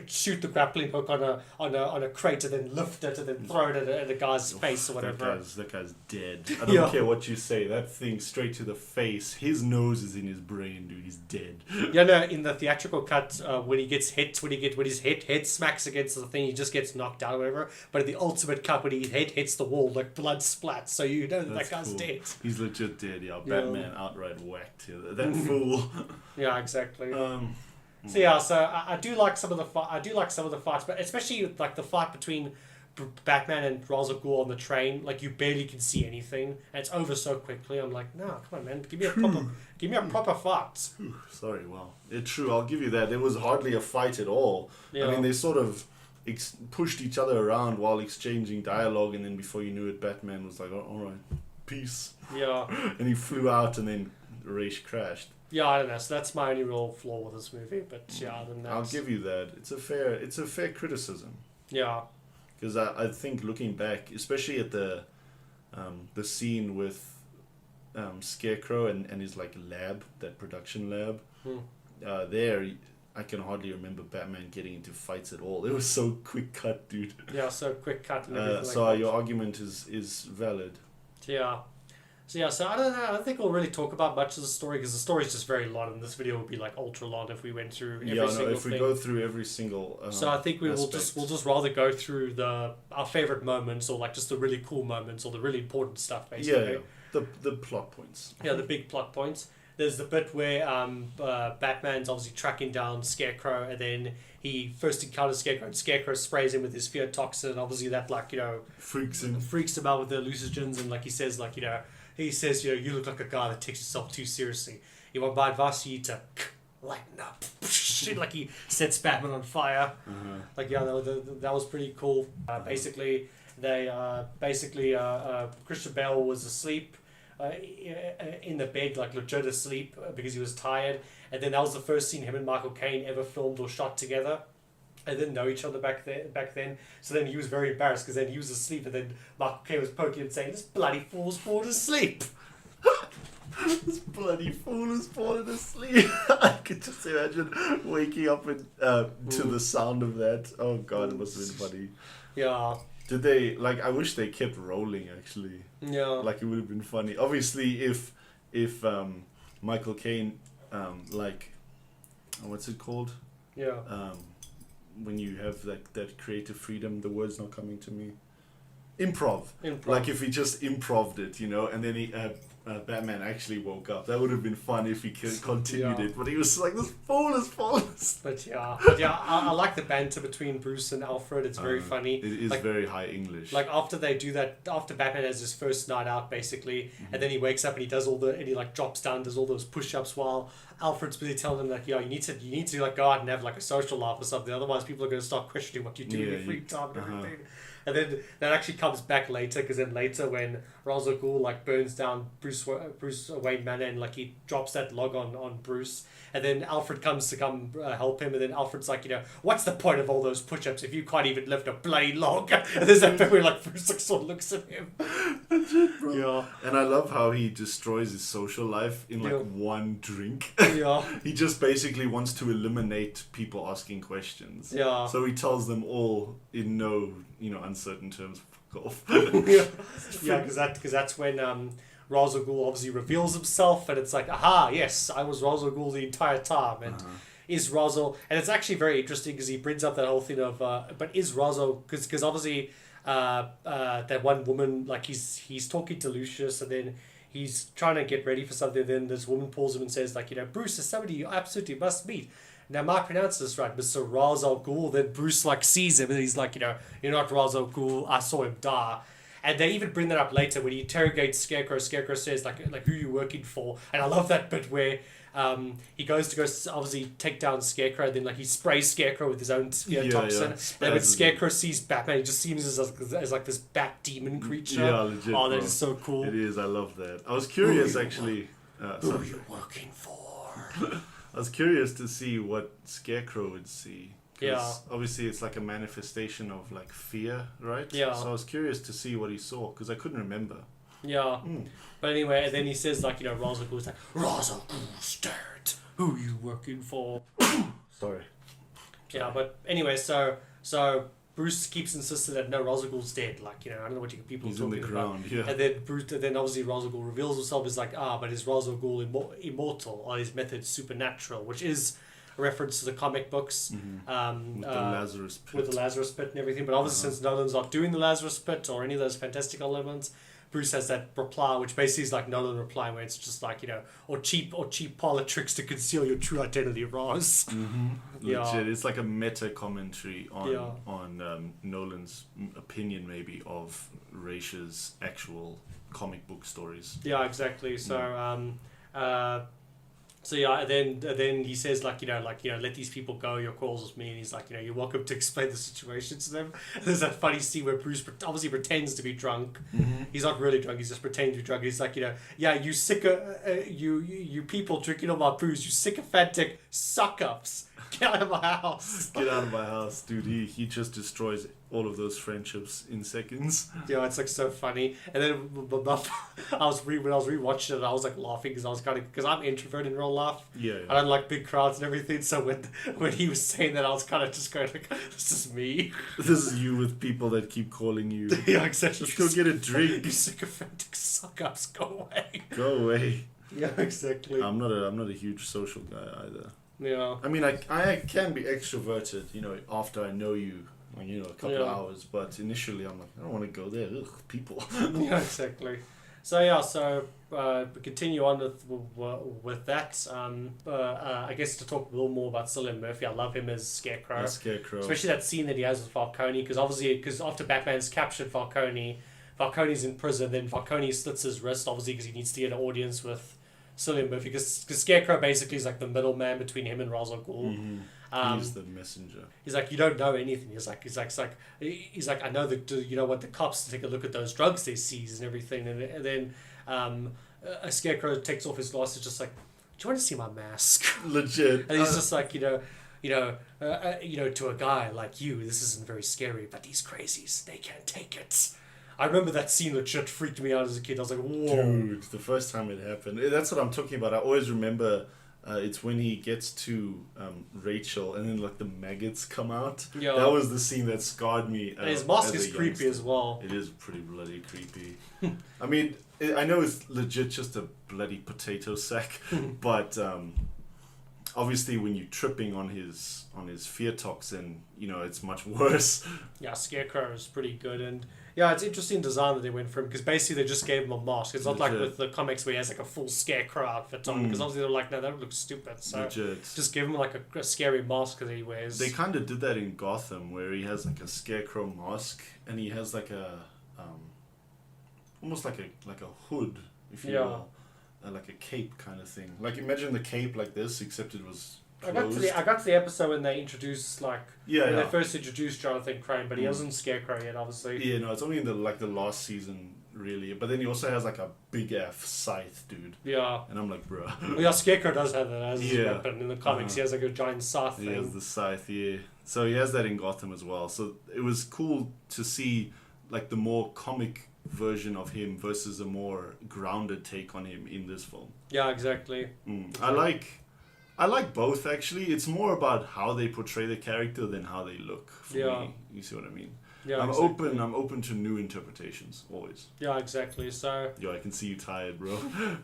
shoot the grappling hook on a crate and then lift it and then throw it at a guy's face or whatever. That guy's dead. I don't care what you say. That thing straight to the face. His nose is in his brain, dude. He's dead. In the theatrical cut, when he gets hit, when his head smacks against the thing, he just gets knocked down or whatever. But in the ultimate cut, when his head hits the wall, like blood splats, so you know that guy's dead. He's legit dead. Batman outright whacked that fool. Yeah, exactly. So I do like some of the fights, but especially like the fight between Batman and Ra's al Ghul on the train. Like you barely can see anything, and it's over so quickly. I'm like, no, come on, man, give me a proper fight. Sorry, well, it's true. I'll give you that. There was hardly a fight at all. I mean, they sort of pushed each other around while exchanging dialogue, and then before you knew it, Batman was like, all right, peace. Yeah. And he flew out, and then Raish crashed. Yeah, I don't know. So that's my only real flaw with this movie. But other than that, I'll give you that. It's a fair criticism. Yeah. Because I think looking back, especially at the scene with Scarecrow and his like lab, that production lab, there, I can hardly remember Batman getting into fights at all. It was so quick cut, dude. Yeah, so quick cut and everything. So your argument is valid. Yeah. So I don't know. I don't think we'll really talk about much of the story because the story is just very long, and this video would be like ultra long if we went through every single thing. If we go through every single. So I think we'll just rather go through our favorite moments, or like just the really cool moments, or the really important stuff, basically. Yeah. The plot points. Yeah, the big plot points. There's the bit where Batman's obviously tracking down Scarecrow, and then he first encounters Scarecrow, and Scarecrow sprays him with his fear toxin, and obviously that freaks him out with the hallucinogens, and like he says you look like a guy that takes himself too seriously. You want my advice to you to lighten up. Like he sets Batman on fire. That was pretty cool. Basically Christian Bale was asleep in the bed, like legit asleep because he was tired, and then that was the first scene him and Michael Caine ever filmed or shot together. They didn't know each other back then, so then he was very embarrassed because then he was asleep, and then Michael Caine was poking him saying, "This bloody fool's fallen asleep." This bloody fool has fallen asleep. I could just imagine waking up to the sound of that. Oh god, it must have been funny. Yeah. Did they I wish they kept rolling actually. Yeah. Like it would have been funny. Obviously, if Michael Caine what's it called? Yeah. When you have that creative freedom, the word's not coming to me. Improv. Like if he just improved it, and then he Batman actually woke up. That would have been fun if he continued it. But he was like, this fool has fallen asleep. But yeah, I like the banter between Bruce and Alfred. It's very funny. It is very high English. Like after they do that, after Batman has his first night out basically, and then he wakes up and he does and he drops down, does all those push-ups while Alfred's busy telling him you need to go out and have a social life or something. Otherwise, people are going to start questioning what you do in your free time and everything. And then that actually comes back later, because then later when Ra's al Ghul burns down Bruce Wayne Manor, and he drops that log on Bruce, and then Alfred comes to help him, and then Alfred's like, what's the point of all those push-ups if you can't even lift a bloody log? And there's that bit where Bruce sort of looks at him. That's it, bro. Yeah. And I love how he destroys his social life in one drink. Yeah. He just basically wants to eliminate people asking questions. Yeah. So he tells them all in no uncertain terms, fuck off. Yeah, because that's when Ra's al Ghul obviously reveals himself, and it's like, aha, yes, I was Ra's al Ghul the entire time, and is Ra's al, and it's actually very interesting because he brings up that whole thing of, but is Ra's al, because obviously that one woman, he's talking to Lucius, and then he's trying to get ready for something, and then this woman pulls him and says Bruce is somebody you absolutely must meet. Now, am I pronouncing this right? Mr. Ra's al Ghul. Then Bruce sees him and he's like, you're not Ra's al Ghul. I saw him die. And they even bring that up later when he interrogates Scarecrow. Scarecrow says who you working for? And I love that bit where he goes to obviously take down Scarecrow. And then he sprays Scarecrow with his own toxin. And when Scarecrow sees Batman, he just seems as this bat demon creature. Yeah, legit. Oh, that is so cool. It is. I love that. I was curious actually. Who are you working for? I was curious to see what Scarecrow would see. Yeah. Obviously, it's a manifestation of fear, right? Yeah. So I was curious to see what he saw because I couldn't remember. Yeah. But anyway, and then he says Ra's al Ghul's Ra's al Ghul stared. Who are you working for? Sorry. Yeah, but anyway, so Bruce keeps insisting that no, Ra's al Ghul's dead. I don't know what people are talking in the ground, about. Yeah. And then obviously Ra's al Ghul reveals himself as but is Ra's al Ghul immortal? Or his method supernatural? Which is a reference to the comic books. With the Lazarus Pit. With the Lazarus Pit and everything. But obviously since Nolan's not doing the Lazarus Pit or any of those fantastical elements, Bruce has that reply, which basically is Nolan replying, where it's just or cheap parlor tricks to conceal your true identity, Ra's. Yeah. Legit. It's a meta commentary on Nolan's opinion, maybe, of Raish's actual comic book stories. Yeah, exactly. So, then he says let these people go. Your calls with me, and he's you're welcome to explain the situation to them. And there's that funny scene where Bruce obviously pretends to be drunk. He's not really drunk. He's just pretending to be drunk. He's you people drinking all my booze, you sycophantic suck-ups. Get out of my house. Get out of my house, dude. He just destroys all of those friendships in seconds. Yeah, it's like so funny. And then when I was rewatching it, I was like laughing because I was because I'm introverted in real life. Yeah. I don't like big crowds and everything. So when he was saying that, I was kind of just going like, "This is me." This is you with people that keep calling you. Yeah, exactly. Let's go get a drink. You sycophantic suck-ups, go away. Go away. Yeah, exactly. I'm not a huge social guy either. Yeah. I mean, I can be extroverted, after I know you, a couple of hours. But initially, I'm like, I don't want to go there. Ugh, people. Yeah, exactly. So we continue on with that. I guess to talk a little more about Cillian Murphy. I love him as Scarecrow. Especially that scene that he has with Falcone, because after Batman's captured Falcone's in prison, then Falcone slits his wrist, obviously because he needs to get an audience with Cillian Murphy, because Scarecrow basically is like the middleman between him and Ra's al Ghul. Mm-hmm. He's the messenger. He's like, you don't know anything. He's like, I know that you know what the cops to take a look at those drugs they seize and everything, and then a Scarecrow takes off his glasses, just like, do you want to see my mask? Legit. And he's just like, to a guy like you, this isn't very scary, but these crazies, they can't take it. I remember that scene legit freaked me out as a kid. I was like, whoa. Dude, the first time it happened. That's what I'm talking about. I always remember it's when he gets to Rachel and then like the maggots come out. Yeah. That was the scene that scarred me. And his mask is creepy youngster. as well. It is pretty bloody creepy. I mean, I know it's legit just a bloody potato sack, but obviously when you're tripping on his fear toxin, it's much worse. Yeah, Scarecrow is pretty good, and yeah, it's interesting design that they went for him, because basically they just gave him a mask. It's not like with the comics where he has like a full Scarecrow outfit on, because obviously they're like, no, that would look stupid. So legit. Just give him like a scary mask that he wears. They kind of did that in Gotham, where he has like a Scarecrow mask, and he has like a almost like a hood, if you will, like a cape kind of thing. Like imagine the cape like this, except it was closed. I got to the episode when they introduced they first introduced Jonathan Crane, but he wasn't Scarecrow yet, obviously. Yeah, no, it's only in the last season really. But then he also has like a big F scythe, dude. Yeah. And I'm like, bruh. Well, yeah, Scarecrow does have that as his weapon in the comics. He has like a giant scythe thing. He has the scythe, yeah. So he has that in Gotham as well. So it was cool to see like the more comic version of him versus a more grounded take on him in this film. Yeah, exactly. I like both actually. It's more about how they portray the character than how they look for me. You see what I mean? Yeah, I'm exactly. open to new interpretations always. Yeah, exactly. So I can see you tired, bro.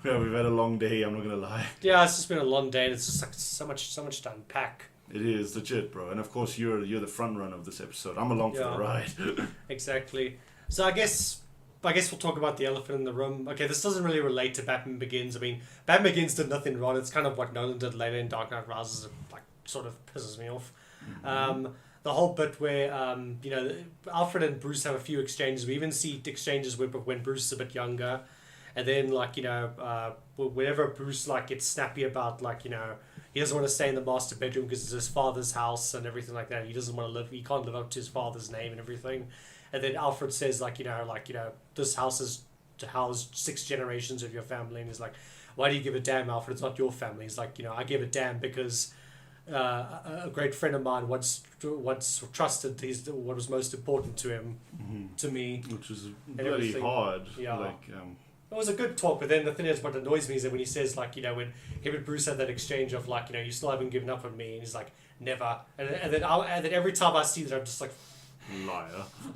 Yeah, we've had a long day, I'm not gonna lie. Yeah, it's just been a long day, and it's just like so much to unpack. It is legit, bro. And of course you're the front runner of this episode. I'm along for the ride. Exactly. So I guess we'll talk about the elephant in the room. Okay, this doesn't really relate to Batman Begins. I mean, Batman Begins did nothing wrong. It's kind of what Nolan did later in Dark Knight Rises. It sort of pisses me off. Mm-hmm. The whole bit where Alfred and Bruce have a few exchanges. We even see exchanges when Bruce is a bit younger, and then whenever Bruce gets snappy about he doesn't want to stay in the master bedroom because it's his father's house and everything like that. He doesn't want to live. He can't live up to his father's name and everything. And then Alfred says, this house is to house 6 generations of your family. And he's like, why do you give a damn, Alfred? It's not your family. He's like, I give a damn because a great friend of mine once trusted what was most important to him, to me. Which is really hard. Yeah. It was a good talk, but then the thing is, what annoys me is that when he says, when him and Bruce had that exchange of, you still haven't given up on me. And he's like, never. And then every time I see that, I'm just like,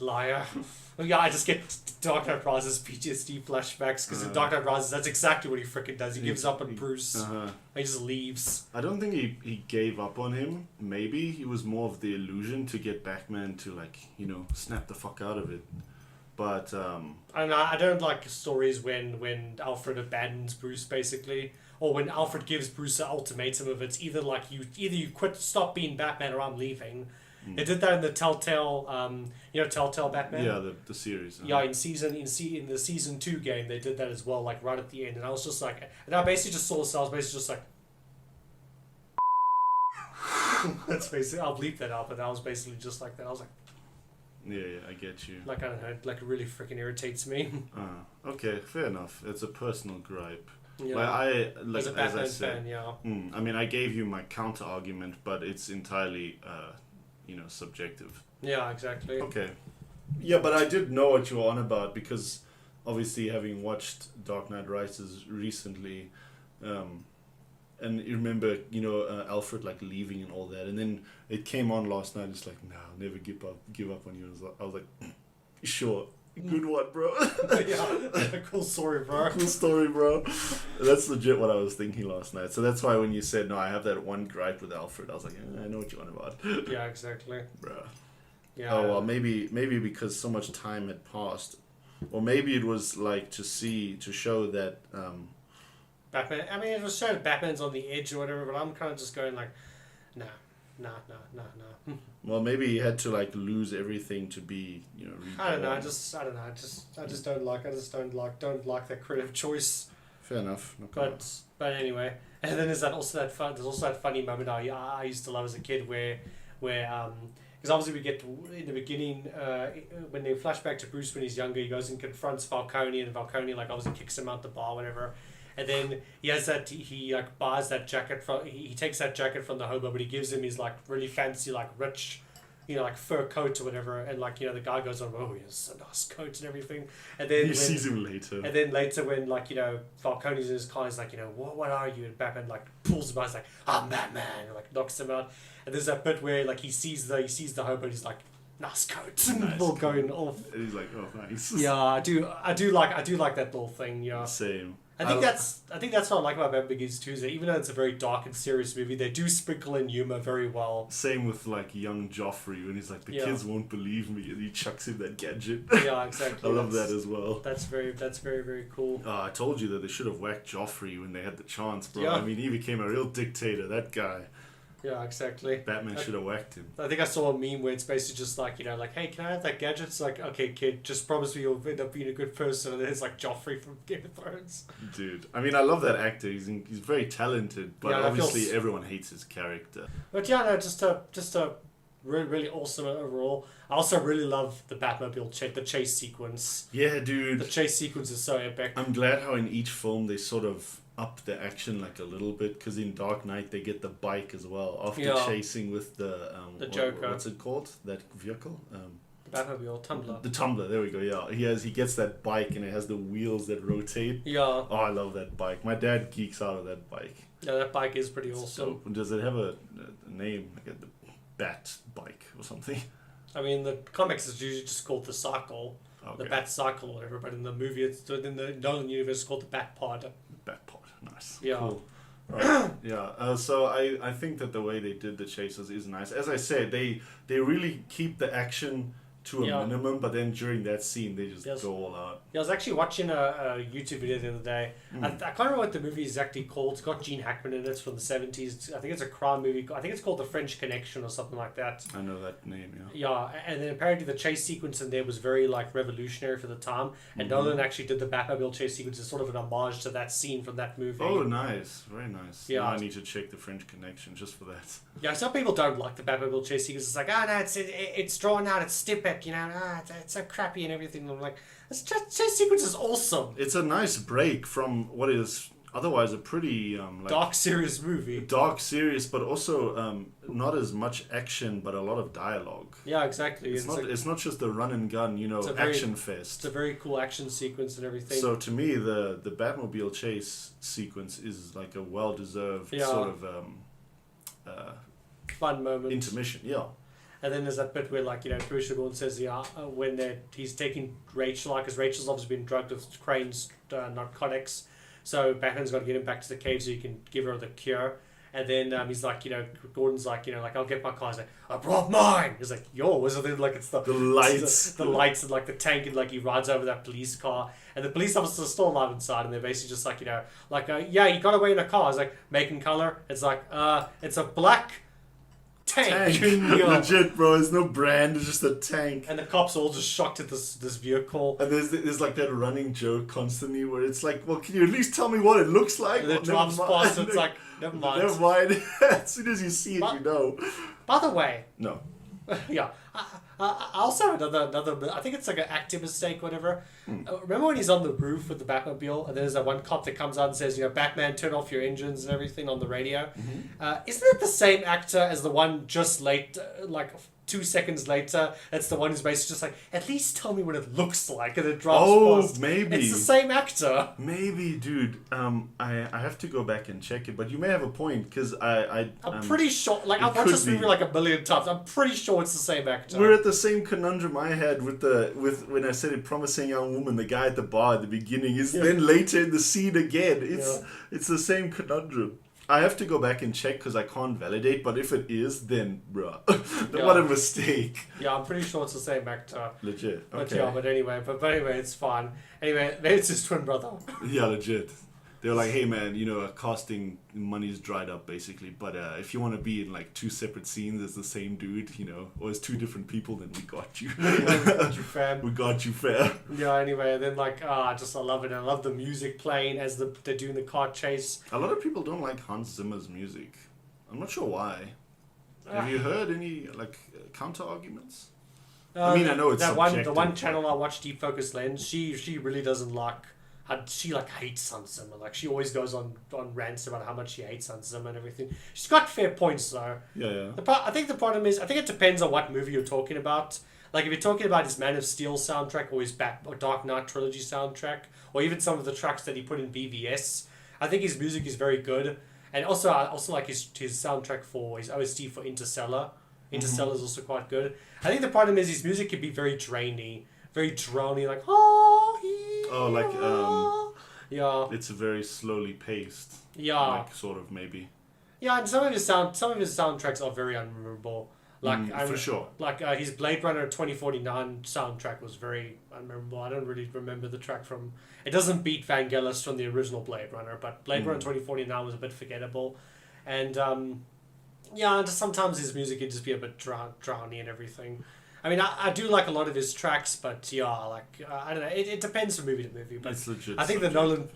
Liar. Yeah, I just get Dark Knight Rises PTSD flashbacks because in Dark Knight Rises, that's exactly what he freaking does. He gives up on Bruce. He just leaves. I don't think he gave up on him. Maybe it was more of the illusion to get Batman to snap the fuck out of it. But I don't like stories when Alfred abandons Bruce basically, or when Alfred gives Bruce an ultimatum of it's either you quit, stop being Batman, or I'm leaving. They did that in the Telltale, Telltale Batman. Yeah, the series. Yeah, in the season 2 game, they did that as well, right at the end, and I was just like, and I basically just saw this. I was basically just like, that's basically. I'll bleep that out, but that was basically just like that. I was like, yeah, I get you. I don't know, it really freaking irritates me. Okay, fair enough. It's a personal gripe. Yeah. Like As a as I Batman said, fan, yeah. I mean, I gave you my counter argument, but it's entirely, subjective. Yeah, exactly. Okay. Yeah, but I did know what you were on about because, obviously, having watched Dark Knight Rises recently, and you remember, Alfred like leaving and all that, and then it came on last night. It's like, no, I'll never give up on you. I was like, sure. Good one, bro. Yeah, cool story, bro. Cool story, bro. That's legit what I was thinking last night. So that's why when you said, no, I have that one gripe with Alfred, I was like, I know what you're on about. Yeah, exactly. Bro. Yeah. Oh, well, maybe because so much time had passed. Or maybe it was like to show that... Batman, I mean, it was showing Batman's on the edge or whatever, but I'm kind of just going like, nah. Well, maybe he had to like lose everything to be, I don't know. I just don't like that creative choice. Fair enough. But anyway, and then there's also that funny moment I used to love as a kid where because obviously we get in the beginning when they flash back to Bruce when he's younger, he goes and confronts Falcone, and Falcone like obviously kicks him out the bar, whatever. And then he like buys that jacket he takes that jacket from the hobo, but he gives him his like really fancy like rich, like fur coat or whatever, and like the guy goes on, oh, he has a nice coat and everything, and then he sees him later. And then later when like Falcone's in his car, he's like what are you? And Batman like pulls him out, he's like, I'm Batman, and like knocks him out. And there's that bit where like he sees the hobo, and he's like, nice coat, nice all going off. And he's like, oh, nice. Yeah, I do like that little thing. Yeah, same. I think that's what I like about Batman Begins too, is that even though it's a very dark and serious movie, they do sprinkle in humor very well. Same with like young Joffrey when he's like, the kids won't believe me, and he chucks him that gadget. Yeah, exactly. I love that as well. That's very very cool. I told you that they should have whacked Joffrey when they had the chance, bro. Yeah. I mean, he became a real dictator, that guy. Yeah, exactly. Batman should have whacked him. I think I saw a meme where it's basically just like, like, hey, can I have that gadget? It's like, okay, kid, just promise me you'll end up being a good person. And then it's like Joffrey from Game of Thrones. Dude, I mean, I love that actor. He's very talented, but obviously everyone hates his character. But yeah, no, just a really, really awesome overall. I also really love the Batmobile the chase sequence. Yeah, dude. The chase sequence is so epic. I'm glad how in each film they sort of up the action like a little bit, because in Dark Knight they get the bike as well after chasing with the Joker. What's it called? That vehicle? The Batmobile Tumbler. The Tumbler. There we go. Yeah, he gets that bike and it has the wheels that rotate. Yeah. Oh, I love that bike. My dad geeks out of that bike. Yeah, that bike is pretty awesome. So, does it have a name, like the Bat bike or something? I mean, the comics is usually just called the Cycle, okay. The Bat Cycle or whatever. But in the movie, in the Nolan universe, it's called the Bat Pod. Bat Pod. Nice. Yeah. Cool. Right. Yeah. So I think that the way they did the chases is nice. As I said, they really keep the action to a minimum, but then during that scene they just go all out. Yeah, I was actually watching a YouTube video the other day. I can't remember what the movie is exactly called. It's got Gene Hackman in it. It's from the 70s. I think it's a crime movie. I think it's called The French Connection or something like that. I know that name, yeah. Yeah, and then apparently the chase sequence in there was very like revolutionary for the time. And Nolan actually did the Batmobile chase sequence as sort of an homage to that scene from that movie. Oh, nice. Very nice. Yeah. Now I need to check The French Connection just for that. Yeah, some people don't like the Batmobile chase sequence. It's like, no, it's drawn out, it's stupid, it's so crappy and everything. I'm like, this chase sequence is awesome. It's a nice break from what is otherwise a pretty dark, serious movie. Dark, serious, but also not as much action, but a lot of dialogue. Yeah, exactly. It's not just a run and gun, action fest. It's a very cool action sequence and everything. So to me, the Batmobile chase sequence is like a well-deserved sort of fun moment. Intermission, yeah. And then there's that bit where, Bruce Gordon says, when he's taking Rachel, because Rachel's obviously been drugged with Crane's narcotics, so Batman's got to get him back to the cave so he can give her the cure. And then he's like, Gordon's like, I'll get my car. He's like, I brought mine. He's like, yours. And then it's the lights, the lights, and the tank, and he rides over that police car, and the police officers are still alive inside, and they're basically just yeah, he got away in a car. It's like, making color. It's like, it's a black tank. Legit, bro. There's no brand. It's just a tank. And the cops are all just shocked at this vehicle. And there's that running joke constantly where it's like, well, can you at least tell me what it looks like? And the drives past, it's like, never mind. Never mind. As soon as you see it, you know. By the way. No. Yeah. I also have another. I think it's like an acting mistake, whatever. Remember when he's on the roof with the Batmobile, and there's that one cop that comes out and says, "Batman, turn off your engines and everything" on the radio. Isn't it the same actor as the one just late, like 2 seconds later? That's the one who's basically just like, "At least tell me what it looks like," and it drops past. Maybe It's the same actor. Maybe, dude. I have to go back and check it, but you may have a point because I'm pretty sure. Like I've watched this movie like a million times. I'm pretty sure it's the same actor. We're at the same conundrum I had with when I said it, promising young woman. The guy at the bar at the beginning is then later in the scene again. It's the same conundrum. I have to go back and check because I can't validate. But if it is, then bruh, what a mistake. Yeah, I'm pretty sure it's the same actor. Legit. But Okay. but anyway, it's fine. Anyway, maybe it's his twin brother. Yeah, legit. They were like, hey man, casting money's dried up basically, but if you want to be in like 2 separate scenes as the same dude, or as 2 different people, then we got you. We got you, fam. We got you, fair. Yeah, anyway, then I love it. I love the music playing as they're doing the car chase. A lot of people don't like Hans Zimmer's music. I'm not sure why. Have you heard any counter arguments? I know it's the subjective, one channel I watch, Deep Focus Lens. She really doesn't like. She hates Hans Zimmer. Like she always goes on rants about how much she hates Hans Zimmer and everything. She's got fair points though. Yeah. I think the problem is it depends on what movie you're talking about. Like if you're talking about his Man of Steel soundtrack or his Dark Knight trilogy soundtrack, or even some of the tracks that he put in BVS, I think his music is very good. And also I also like his soundtrack for his OST for Interstellar. Interstellar is also quite good. I think the problem is his music can be very drony, like yeah. It's very slowly paced. Yeah. Sort of maybe. Yeah, and some of his soundtracks are very unmemorable. For sure. Like his Blade Runner 2049 soundtrack was very unmemorable. I don't really remember the track from. It doesn't beat Vangelis from the original Blade Runner, but Blade Runner 2049 was a bit forgettable, and just sometimes his music can just be a bit drowny and everything. I mean, I do like a lot of his tracks, but I don't know. It depends from movie to movie. But it's legit. I think the Nolan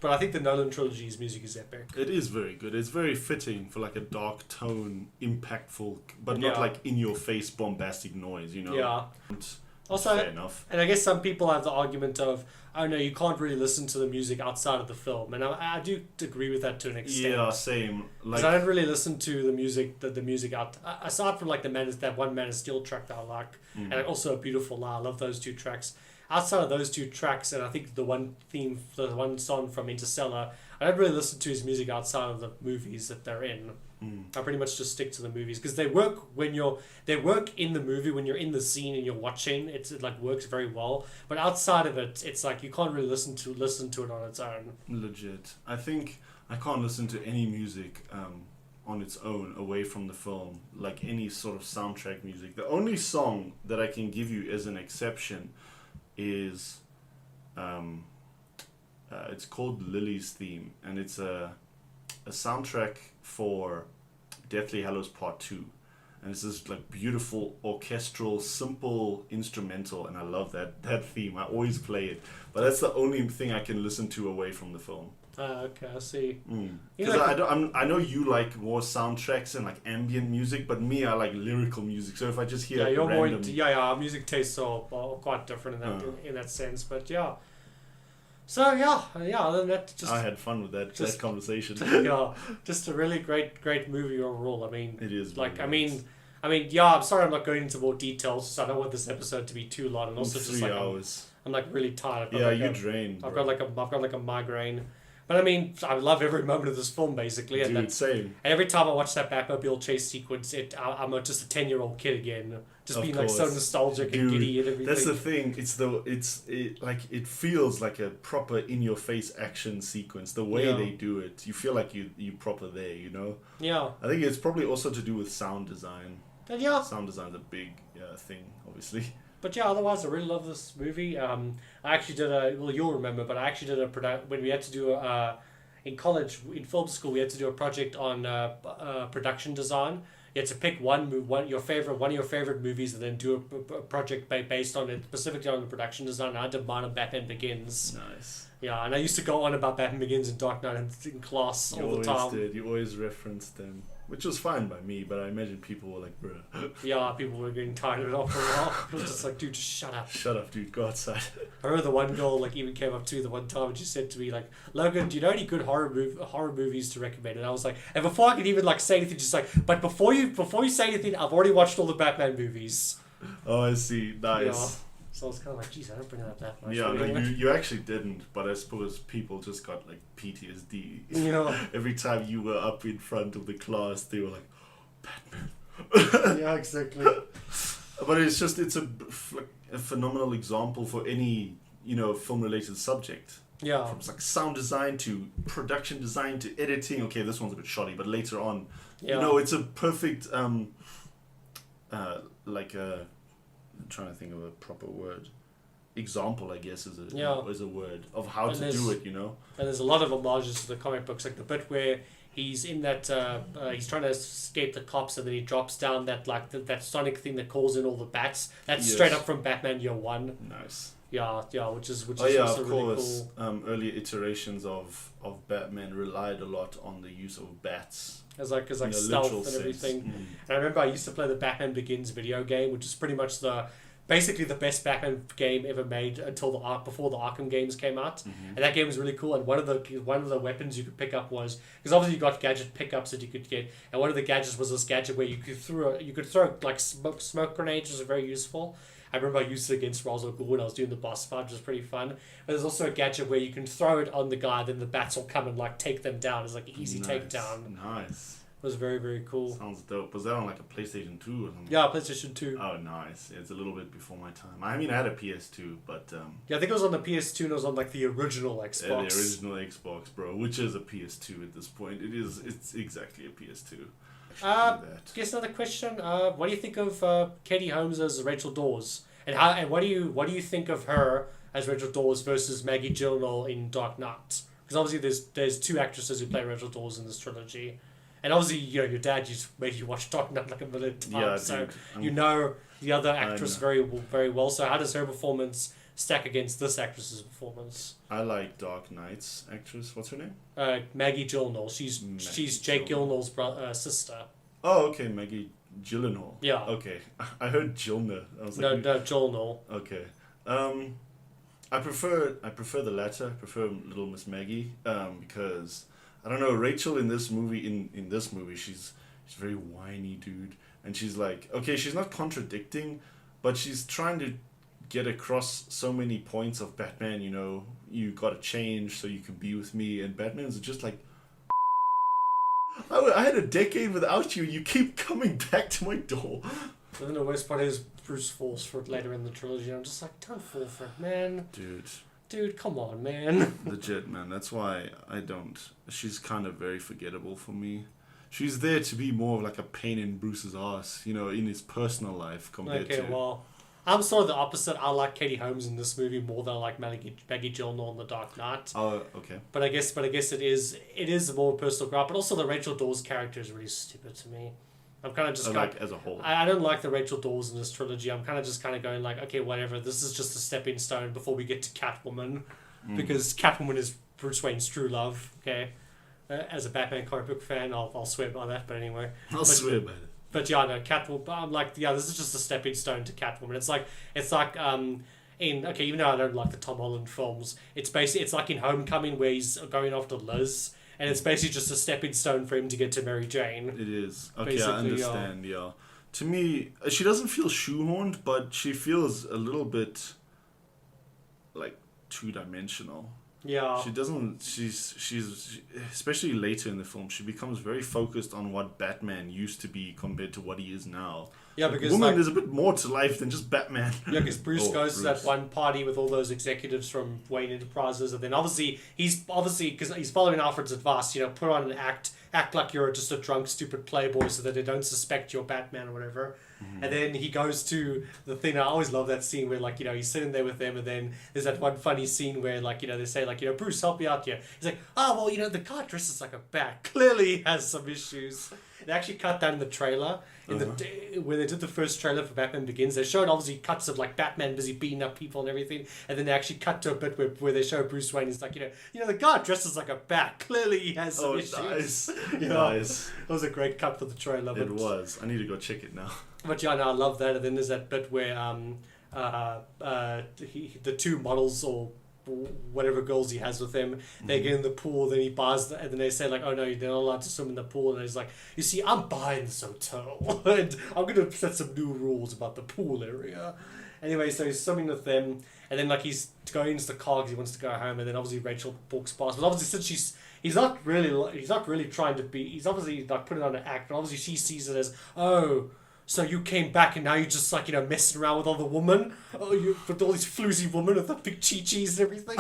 trilogy's music is epic. It is very good. It's very fitting for like a dark tone, impactful, but not like in your face bombastic noise. Yeah. Also, fair enough. And I guess some people have the argument of, oh no, you can't really listen to the music outside of the film, and I do agree with that to an extent. Yeah, same. Because I don't really listen to the music out aside from like that one Man of Steel track that I like, and also A Beautiful Lie. I love those 2 tracks. Outside of those 2 tracks, and I think the one song from Interstellar, I don't really listen to his music outside of the movies that they're in. I pretty much just stick to the movies because they work in the movie when you're in the scene and you're watching. It works very well, but outside of it, it's like you can't really listen to it on its own. Legit, I think I can't listen to any music on its own away from the film, like any sort of soundtrack music. The only song that I can give you as an exception is it's called Lily's Theme, and it's a soundtrack for Deathly Hallows Part 2, and it's this beautiful orchestral simple instrumental, and I love that theme. I always play it, but that's the only thing I can listen to away from the film. Okay, I see. Because I know you like more soundtracks and ambient music, but me, I like lyrical music. So if I just hear you're random... more into, our music tastes are quite different in that sense. But yeah. So other than that, just I had fun with that conversation. Just a really great movie overall. I mean, it is. I'm sorry I'm not going into more details. So I don't want this episode to be too long, and also just 3 hours. I'm really tired. You're drained. I've got a migraine. But I mean, I love every moment of this film basically. Dude, same. And every time I watch that Batmobile chase sequence, I'm just a 10-year-old kid again, just being so nostalgic and giddy and everything. That's the thing. It feels like a proper in-your-face action sequence. The way they do it, you feel like you proper there. Yeah. I think it's probably also to do with sound design. Yeah. Sound design's a big thing, obviously. But otherwise I really love this movie. I actually did you'll remember, but I actually did when we had to do in college, in film school, we had to do a project on production design. You had to pick one of your favorite movies and then do a project based on it, specifically on the production design. I did mine on Batman Begins. Nice. Yeah, and I used to go on about Batman Begins and Dark Knight in class all the time. You always referenced them. which was fine by me, but I imagine people were like, bruh. Yeah, people were getting tired of it after a while. It was just like, dude, just shut up. Shut up, dude, go outside. I remember the one girl like even came up to me the one time and she said to me like, Logan, do you know any good horror movies to recommend? And I was like, and before I could even like say anything, just like, but before you say anything, I've already watched all the Batman movies. Oh, I see. Nice. Yeah. So I was kind of like, geez, I don't bring it up that much. Yeah, like you actually didn't, but I suppose people just got like PTSD. Yeah. Every time you were up in front of the class, they were like, Batman. Yeah, exactly. But it's a phenomenal example for any, film-related subject. Yeah. From like sound design to production design to editing. Okay, this one's a bit shoddy, but later on, it's a perfect, I'm trying to think of a proper word. Example, I guess, is a word of how to do it, And there's a lot of homages to the comic books, like the bit where he's in that, he's trying to escape the cops and then he drops down that, like, that sonic thing that calls in all the bats. That's straight up from Batman Year One. Nice. Yeah, which is of also really course, cool. Earlier iterations of Batman relied a lot on the use of bats. As like stealth and everything. And I remember I used to play the Batman Begins video game, which is pretty much basically the best Batman game ever made before the Arkham games came out. And that game was really cool. And one of the weapons you could pick up was, because obviously you got gadget pickups that you could get, and one of the gadgets was this gadget where you could throw like smoke grenades, which was very useful. I remember I used it against Ra's al Ghul when I was doing the boss fight, which was pretty fun. But there's also a gadget where you can throw it on the guy, then the bats will come and like take them down. It's like an easy takedown. Nice. It was very, very cool. Sounds dope. Was that on like a PlayStation 2 or something? Yeah, PlayStation 2. Oh, nice. It's a little bit before my time. I mean, I had a PS2, but... yeah, I think it was on the PS2 and it was on like the original Xbox. Yeah, the original Xbox, bro, which is a PS2 at this point. It's exactly a PS2. Guess another question. What do you think of Katie Holmes as Rachel Dawes? And what do you think of her as Rachel Dawes versus Maggie Gyllenhaal in Dark Knight? Because obviously there's two actresses who play Rachel Dawes in this trilogy. And obviously, your dad made you watch Dark Knight like a million times, yeah, so dude, you know the other actress very well. So how does her performance stack against this actress's performance? I like Dark Knight's actress. What's her name? Maggie Gyllenhaal. She's Jake Gyllenhaal's sister. Oh, okay, Maggie Gyllenhaal. Yeah. Okay, I heard Gyllenhaal. I was like, no, Gyllenhaal. Okay. I prefer the latter. I prefer Little Miss Maggie. Because I don't know, Rachel in this movie, she's very whiny, dude. And she's like, okay, she's not contradicting, but she's trying to get across so many points of Batman, you gotta change so you can be with me. And Batman's just like, I had a decade without you. You keep coming back to my door. But then the worst part is Bruce falls for it later in the trilogy. I'm just like, don't fall for it, man. Dude, come on, man. Legit, man. That's why I don't. She's kind of very forgettable for me. She's there to be more of like a pain in Bruce's ass, in his personal life compared to... Okay, well, I'm sort of the opposite. I like Katie Holmes in this movie more than I like Maggie Gyllenhaal in The Dark Knight. Oh, okay. But I guess it is a more personal gripe. But also the Rachel Dawes character is really stupid to me. I'm kind of just as a whole. I don't like the Rachel Dawes in this trilogy. I'm kind of just going like, okay, whatever. This is just a stepping stone before we get to Catwoman, because Catwoman is Bruce Wayne's true love. Okay, as a Batman comic book fan, I'll swear by that. But anyway, I'll swear by it. But yeah, no, Catwoman. I'm like, yeah, this is just a stepping stone to Catwoman. It's like even though I don't like the Tom Holland films, it's like in Homecoming where he's going after Liz. And it's basically just a stepping stone for him to get to Mary Jane. It is. Okay, I understand, yeah. To me, she doesn't feel shoehorned, but she feels a little bit, like, two-dimensional. Yeah. She doesn't... She's especially later in the film, she becomes very focused on what Batman used to be compared to what he is now. Yeah, like, because there's a bit more to life than just Batman. Yeah, because Bruce goes to that one party with all those executives from Wayne Enterprises, and then he's because he's following Alfred's advice, put on an act like you're just a drunk, stupid playboy, so that they don't suspect you're Batman or whatever. And then he goes to the thing. I always love that scene where, like, you know, he's sitting there with them, and then there's that one funny scene where, like, you know, they say, like, you know, Bruce, help me out here. He's like, oh, well, you know, the guy dresses like a bat. Clearly he has some issues. They actually cut that in the trailer. When they did the first trailer for Batman Begins, they showed obviously cuts of like Batman busy beating up people and everything, and then they actually cut to a bit where they show Bruce Wayne. He's like, you know, the guy dresses like a bat. Clearly he has some issues. Nice. You know, it was a great cut for the trailer. It was. I need to go check it now. But yeah, no, I love that. And then there's that bit where the two models or whatever girls he has with him, they get in the pool, then he buys and then they say like, oh no, they're not allowed to swim in the pool, and he's like, you see, I'm buying this hotel and I'm gonna set some new rules about the pool area. Anyway, so he's swimming with them, and then like he's going into the car because he wants to go home, and then obviously Rachel walks past, but obviously since he's not really trying to be, he's obviously like putting on an act, but obviously she sees it as, oh, so you came back and now you're just like, you know, messing around with all the women? Oh, with all these floozy women with the big chi-chis and everything?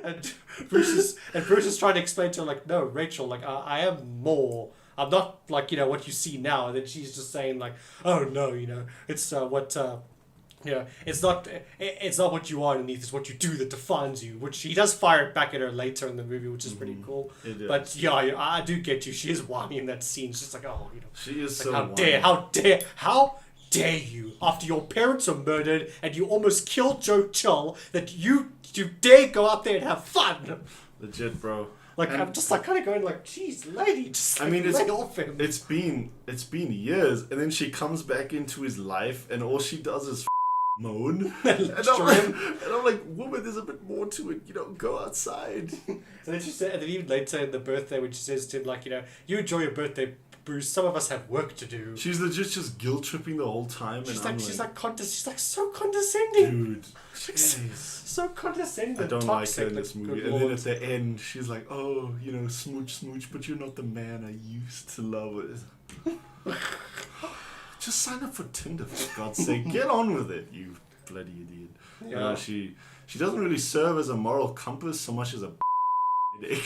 and Bruce is trying to explain to her, like, no, Rachel, like, I am more. I'm not like, you know, what you see now. And then she's just saying like, oh no, you know, it's you know, it's not what you are underneath, it's what you do that defines you, which he does fire it back at her later in the movie, which is pretty cool. But yeah, I do get you. She is whiny in that scene. She's like, oh, you know. She is like, so how dare you, after your parents were murdered and you almost killed Joe Chill, that you dare go out there and have fun. Legit, bro. Like, I'm just like kind of going like, geez, lady, just like, lay off him. It's been years, and then she comes back into his life, and all she does is moan. and I'm like, woman, there's a bit more to it. You know, go outside. And then she said, and then even later in the birthday, when she says to him, like, you know, you enjoy your birthday, Bruce. Some of us have work to do. She's legit just guilt tripping the whole time. She's like so condescending. Dude, so condescending. I don't toxic, like her in this movie. And then at the end, she's like, oh, you know, smooch, but you're not the man I used to love. Just sign up for Tinder, for God's sake. Get on with it, you bloody idiot. Yeah. You know, she doesn't really serve as a moral compass so much as a headache.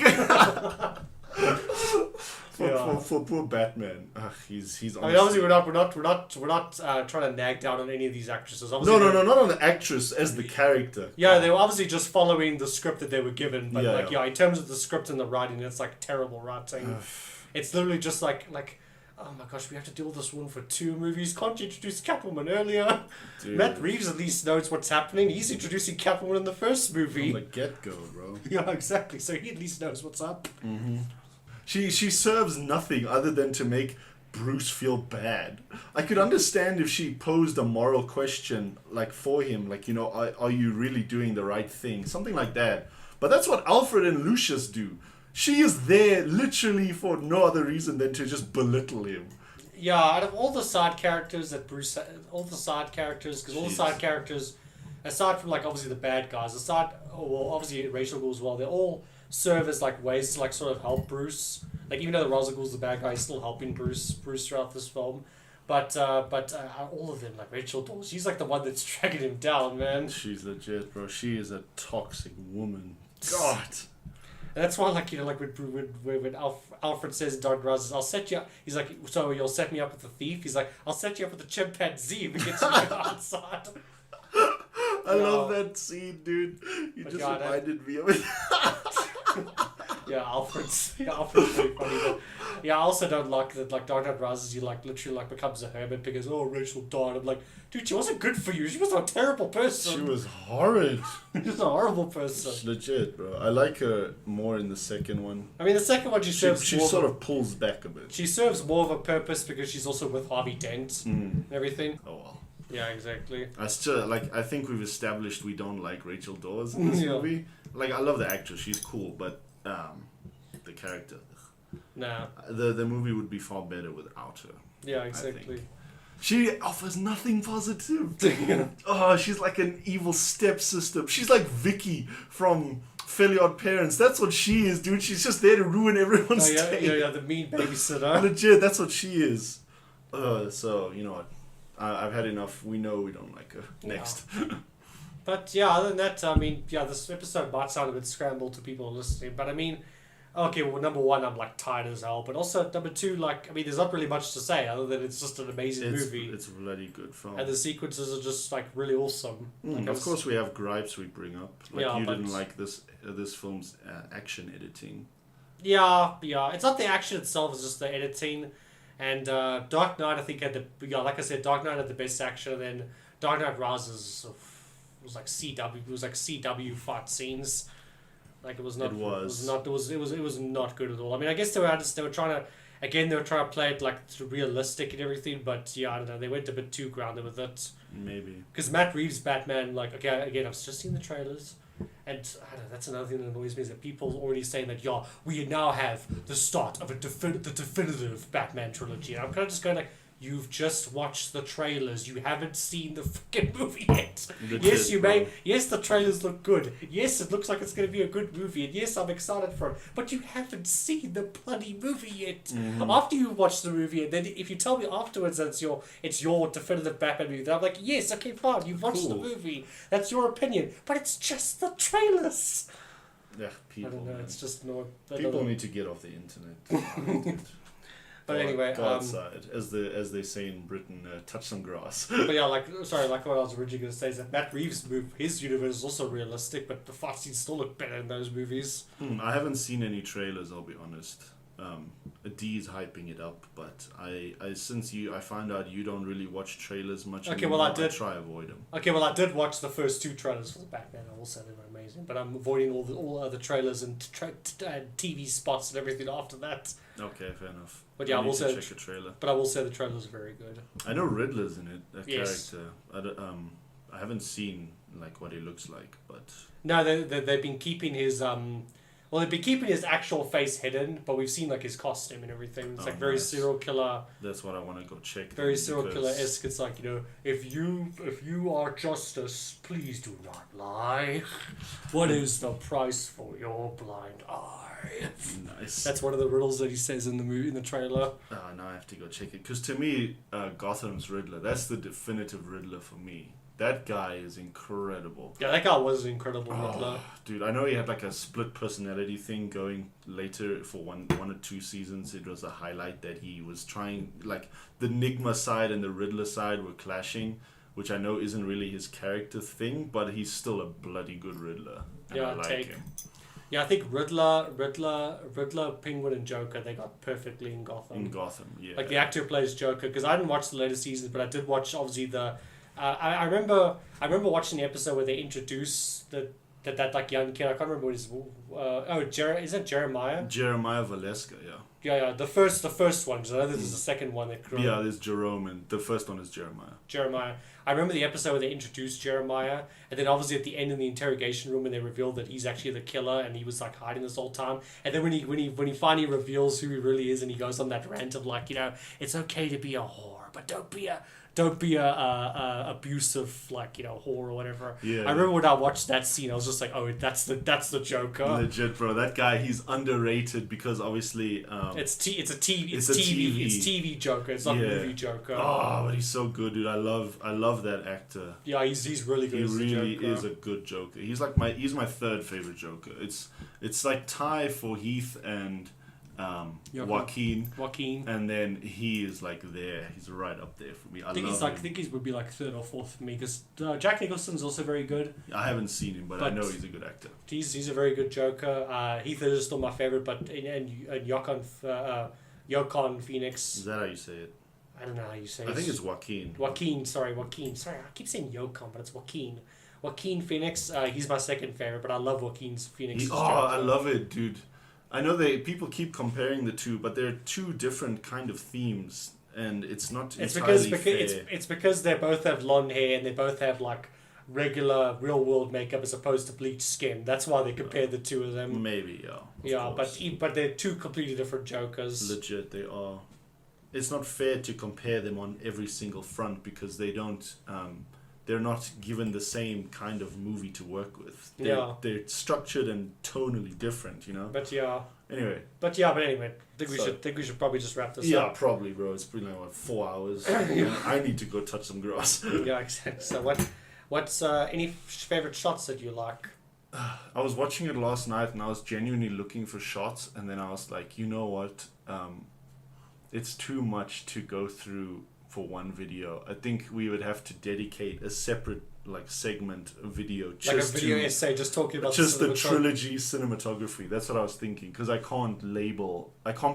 For poor Batman. He's honestly... I mean, obviously we're not trying to nag down on any of these actresses. Obviously, no, not on the actress, as the character. Yeah, they were obviously just following the script that they were given, but in terms of the script and the writing, it's like terrible writing. It's literally just like, oh my gosh, we have to deal with this one for 2 movies. Can't you introduce Catwoman earlier? Dude. Matt Reeves at least knows what's happening. He's introducing Catwoman in the first movie. From the get-go, bro. Yeah, exactly. So he at least knows what's up. Mm-hmm. She serves nothing other than to make Bruce feel bad. I could understand if she posed a moral question, like, for him, like, you know, are you really doing the right thing? Something like that. But that's what Alfred and Lucius do. She is there literally for no other reason than to just belittle him. Yeah, out of all the side characters that because all the side characters, aside from like obviously the bad guys, obviously Rachel Gould as well, they all serve as like ways to like sort of help Bruce. Like even though the Ra's al Ghul's the bad guy, he's still helping Bruce throughout this film. But all of them, like Rachel Dawes, she's like the one that's dragging him down, man. She's legit, bro. She is a toxic woman. God. And that's why, like, you know, like when Alfred says in Dark Rises, I'll set you up. He's like, so you'll set me up with the thief? He's like, I'll set you up with the chimpanzee if we get you outside. I love that scene, dude. You just reminded me of it. Alfred's pretty funny. But yeah, I also don't like that. Like Dark Knight Rises, he like literally like becomes a hermit because Rachel died. I'm like, dude, she wasn't good for you. She was a terrible person. She was horrid. She was a horrible person. She's legit, bro. I like her more in the second one. I mean, the second one she sort of pulls back a bit. She serves more of a purpose because she's also with Harvey Dent and everything. Oh well. Yeah, exactly. I think we've established we don't like Rachel Dawes in this movie. Like, I love the actress. She's cool, but the character. Nah. The movie would be far better without her. Yeah, exactly. She offers nothing positive. She's like an evil stepsister. She's like Vicky from Fairly Odd Parents. That's what she is, dude. She's just there to ruin everyone's day. Yeah, the mean babysitter. Legit, that's what she is. So, you know what? I've had enough. We know we don't like her. Next. But yeah, other than that, I mean, yeah, this episode might sound a bit scrambled to people listening, but I mean, Okay, well, number one, I'm like tired as hell, but also number two, like, I mean, there's not really much to say other than it's just an amazing movie. It's a bloody good film. And the sequences are just like really awesome. Like, of course, we have gripes we bring up. Like Yeah, you but- didn't like this film's action editing. Yeah. It's not the action itself; it's just the editing. And Dark Knight, I think, had like I said, Dark Knight had the best action. And then Dark Knight Rises was like CW. It was like CW fight scenes. Like it was not. It was. It was not good at all. I mean, I guess they were trying to play it like realistic and everything. But yeah, I don't know. They went a bit too grounded with it. Maybe. Because Matt Reeves' Batman, like, okay, again, I've just seen the trailers, and I don't know, that's another thing that annoys me is that people already saying that, yeah, we now have the start of the definitive Batman trilogy. And I'm kind of just going like, you've just watched the trailers. You haven't seen the fucking movie yet. Yes, you may. Yes, the trailers look good. Yes, it looks like it's going to be a good movie. And yes, I'm excited for it. But you haven't seen the bloody movie yet. Mm-hmm. After you watch the movie, and then if you tell me afterwards that it's your definitive Batman movie, then I'm like, yes, okay, fine. You've watched the movie. That's your opinion. But it's just the trailers. Yeah, people. I don't know. Man. It's just no. People need to get off the internet. But anyway, go outside, as they say in Britain, touch some grass. But yeah, like what I was originally going to say is that Matt Reeves' his universe is also realistic, but the fight scenes still look better in those movies. I haven't seen any trailers, I'll be honest. Dee's hyping it up, but I found out you don't really watch trailers much. Okay, well I did try avoid them. Okay, well I did watch the first two trailers for the Batman. I will say they were amazing, but I'm avoiding all other trailers and TV spots and everything after that. Okay, fair enough. But yeah, I will say check a trailer. But I will say the trailers are very good. I know Riddler's in it, that Yes. character. I haven't seen like what he looks like, but No, they've been keeping his they've been keeping his actual face hidden, but we've seen like his costume and everything. It's like very nice. serial killer. That's what I want to go check. Very serial killer-esque. It's like, if you are justice, please do not lie. What is the price for your blind eye? Nice. That's one of the riddles that he says in the trailer. Now I have to go check it, because to me, Gotham's Riddler, that's the definitive Riddler for me. That guy is incredible. Yeah, that guy was an incredible Riddler. Dude, I know he had like a split personality thing going later for one or two seasons. It was a highlight that he was trying, like the Enigma side and the Riddler side were clashing, which I know isn't really his character thing, but he's still a bloody good Riddler. And Yeah, I like him. Yeah, I think Riddler, Penguin, and Joker, they got perfectly in Gotham. In Gotham, yeah. Like the actor who plays Joker, because I didn't watch the later seasons, but I did watch obviously the. I remember watching the episode where they introduce that like young kid. I can't remember what his. Is that Jeremiah? Jeremiah Valeska, yeah. Yeah, the first one. Because I know there's a second one that. Yeah, there's Jerome, and the first one is Jeremiah. I remember the episode where they introduced Jeremiah, and then obviously at the end in the interrogation room, when they revealed that he's actually the killer, and he was like hiding this whole time. And then when he finally reveals who he really is, and he goes on that rant of like, it's okay to be a whore, but don't be a abusive like whore or whatever. Yeah. I remember when I watched that scene, I was just like, oh, that's the Joker. Legit, bro. That guy, he's underrated because obviously it's TV Joker. It's not movie Joker. Oh, but he's so good, dude. I love that actor. Yeah, he's really good. He really is a good Joker. He's my third favorite Joker. It's like tie for Heath and Joaquin, and then he is like there. He's right up there for me. I think he would be like third or fourth for me because Jack Nicholson's also very good. I haven't seen him, but I know he's a good actor. He's a very good Joker. Heath Ledger is still my favorite, but and Joaquin Phoenix. Is that how you say it? I don't know how you say it. I think it's Joaquin. Joaquin. Sorry, I keep saying Joaquin, but it's Joaquin. Joaquin Phoenix. He's my second favorite, but I love Joaquin Phoenix. I love it, dude. I know people keep comparing the two, but they're two different kind of themes, and it's not entirely fair. It's because they both have blonde hair and they both have like regular real world makeup as opposed to bleached skin. That's why they compare the two of them. Maybe, yeah. But they're two completely different Jokers. Legit, they are. It's not fair to compare them on every single front because they don't. They're not given the same kind of movie to work with. They're structured and tonally different, But yeah. Anyway. But anyway, think we should probably just wrap this up. Yeah, probably, bro. It's been like 4 hours. I need to go touch some grass. Yeah, exactly. So what's any favorite shots that you like? I was watching it last night and I was genuinely looking for shots, and then I was like, you know what? It's too much to go through for one video. I think we would have to dedicate a separate segment video, just like a video essay just talking about just the trilogy cinematography. That's what I was thinking, because I can't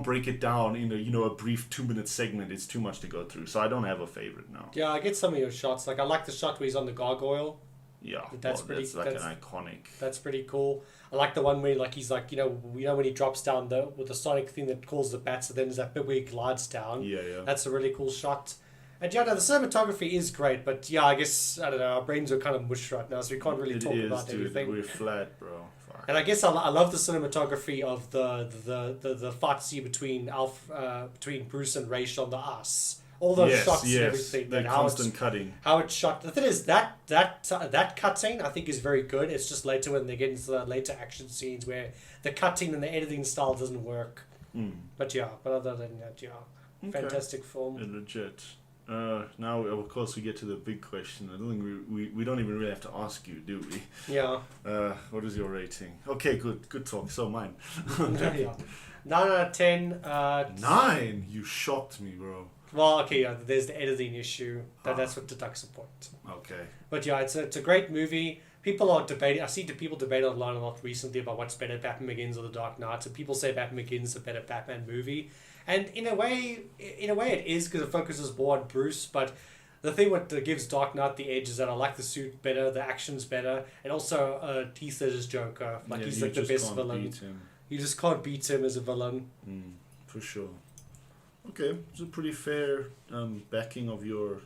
break it down in a brief 2-minute segment. It's too much to go through, so I don't have a favorite now. Yeah, I get some of your shots. Like I like the shot where he's on the gargoyle. Yeah, that's pretty. That's an iconic. That's pretty cool. I like the one where he's like when he drops down with the sonic thing that calls the bats, and then there's that bit where he glides down. Yeah. That's a really cool shot. And the cinematography is great, but I guess I don't know. Our brains are kind of mush right now, so we can't really talk about anything. We're flat, bro. Fuck. And I guess I love the cinematography of the fight scene between Bruce and Rachel on the ice. All those shots and everything. The constant cutting. How it's shot. The thing is, that cut scene, I think, is very good. It's just later when they get into the later action scenes where the cutting and the editing style doesn't work. But other than that, Okay. Fantastic film. Legit. Now, of course, we get to the big question. I don't think we don't even really have to ask you, do we? Yeah. What is your rating? Okay, good talk. So mine. 9 out of 10. 9? You shocked me, bro. Well, okay, there's the editing issue. That's what deducts a point. Okay. But it's a great movie. People are debating. I see people debate online a lot recently about what's better, Batman Begins or The Dark Knight. And people say Batman Begins is a better Batman movie. And in a way it is, because it focuses more on Bruce. But the thing what gives Dark Knight the edge is that I like the suit better, the action's better, and also Heath Ledger's Joker. He's the best villain. You just can't beat him as a villain. For sure. Okay, it's a pretty fair backing of your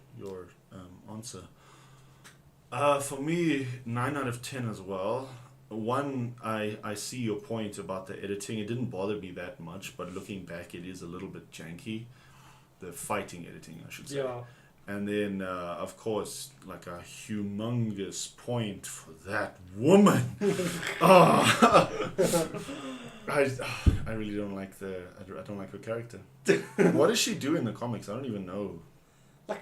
answer. For me, 9 out of 10 as well. One, I see your point about the editing. It didn't bother me that much, but looking back, it is a little bit janky. The fighting editing, I should say. Yeah. And then, of course, like a humongous point for that woman. I really don't like I don't like her character. What does she do in the comics? I don't even know.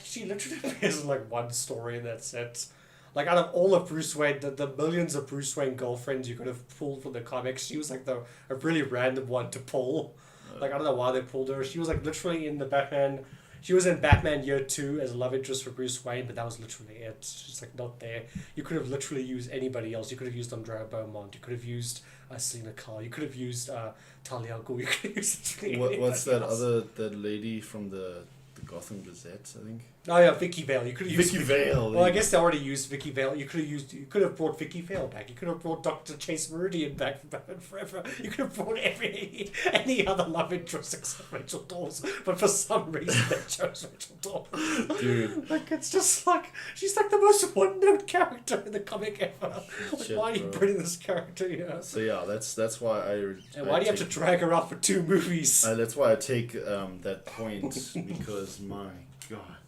She literally appears in one story and that's it. Out of all of Bruce Wayne, the millions of Bruce Wayne girlfriends you could have pulled from the comics, she was a really random one to pull. I don't know why they pulled her. She was literally in the Batman. She was in Batman Year 2 as a love interest for Bruce Wayne, but that was literally it. She's not there. You could have literally used anybody else. You could have used Andrea Beaumont. You could have used Selena Kyle. You could have used Talia al Ghul. You could have used literally what's that else. that lady from the Gotham Gazette, I think? Oh yeah, Vicky Vale. You could have used Vicky Vale. Well, I guess they already used Vicky Vale. You could have brought Vicky Vale back. You could have brought Dr. Chase Meridian back from Batman Forever. You could have brought any other love interest except Rachel Dawes. But for some reason they chose Rachel Dawes. Dude. It's just she's the most one-note character in the comic ever. Shit, why are you bringing this character here? So yeah, that's why And why do you have to drag her out for 2 movies? That's why I take that point, because my God.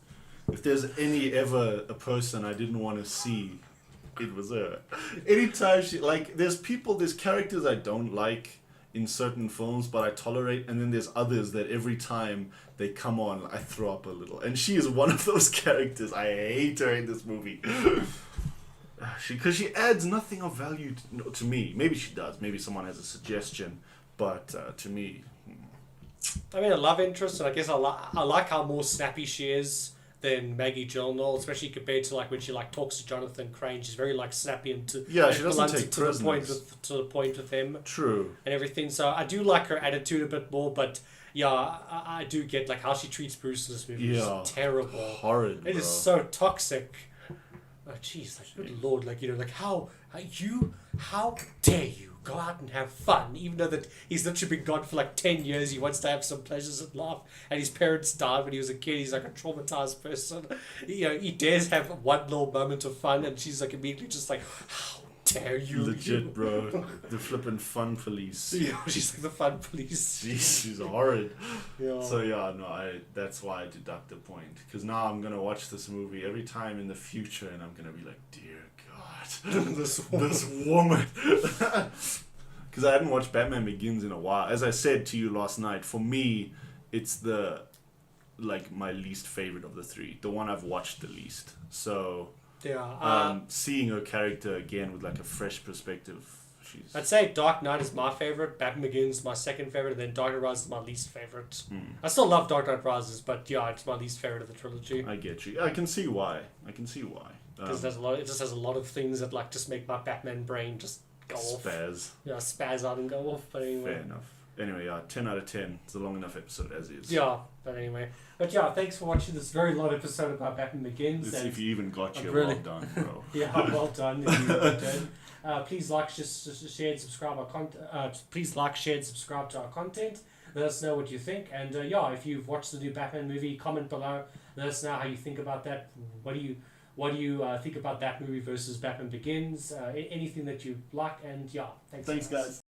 If there's ever a person I didn't want to see, it was her. Anytime there's characters I don't like in certain films, but I tolerate, and then there's others that every time they come on, I throw up a little. And she is one of those characters. I hate her in this movie. Because she adds nothing of value to me. Maybe she does. Maybe someone has a suggestion, but to me... I mean, a love interest, and I guess I like how more snappy she is than Maggie Gyllenhaal, especially compared to when she talks to Jonathan Crane. She's very snappy and she doesn't take prisoners to the point with him. True. And everything. So I do like her attitude a bit more, but I do get how she treats Bruce in this movie. Is terrible. Horrid. It is so toxic. Oh jeez, good lord, how dare you go out and have fun, even though that he's literally been gone for 10 years. He wants to have some pleasures and laugh, and his parents died when he was a kid. He's a traumatized person. He dares have one little moment of fun, and she's immediately just how dare you? Legit, bro. The flippin' fun police. Yeah, she's the fun police. She's horrid. Yeah. So that's why I deduct the point, because now I'm gonna watch this movie every time in the future, and I'm gonna be like, dear God, this woman. Because I hadn't watched Batman Begins in a while. As I said to you last night, for me, it's my least favorite of the 3, the one I've watched the least. So Yeah. Seeing her character again with like a fresh perspective. I'd say Dark Knight is my favorite, Batman Begins is my second favorite, and then Dark Knight Rises is my least favorite. I still love Dark Knight Rises, but yeah, it's my least favorite of the trilogy. I get you. I can see why. Because it just has a lot of things that like just make my Batman brain just go off. Spaz out and go off. But anyway. Fair enough. Anyway, 10 out of 10. It's a long enough episode as is. Yeah, but anyway. But yeah, thanks for watching this very long episode about Batman Begins. Let's see if you even got here. Really... Well done, bro. Yeah, well done. If you did. Please like, share, and subscribe please like, share, and subscribe to our content. Let us know what you think. And if you've watched the new Batman movie, comment below. Let us know how you think about that. What do you think about that movie versus Batman Begins? Anything that you like. And thanks guys.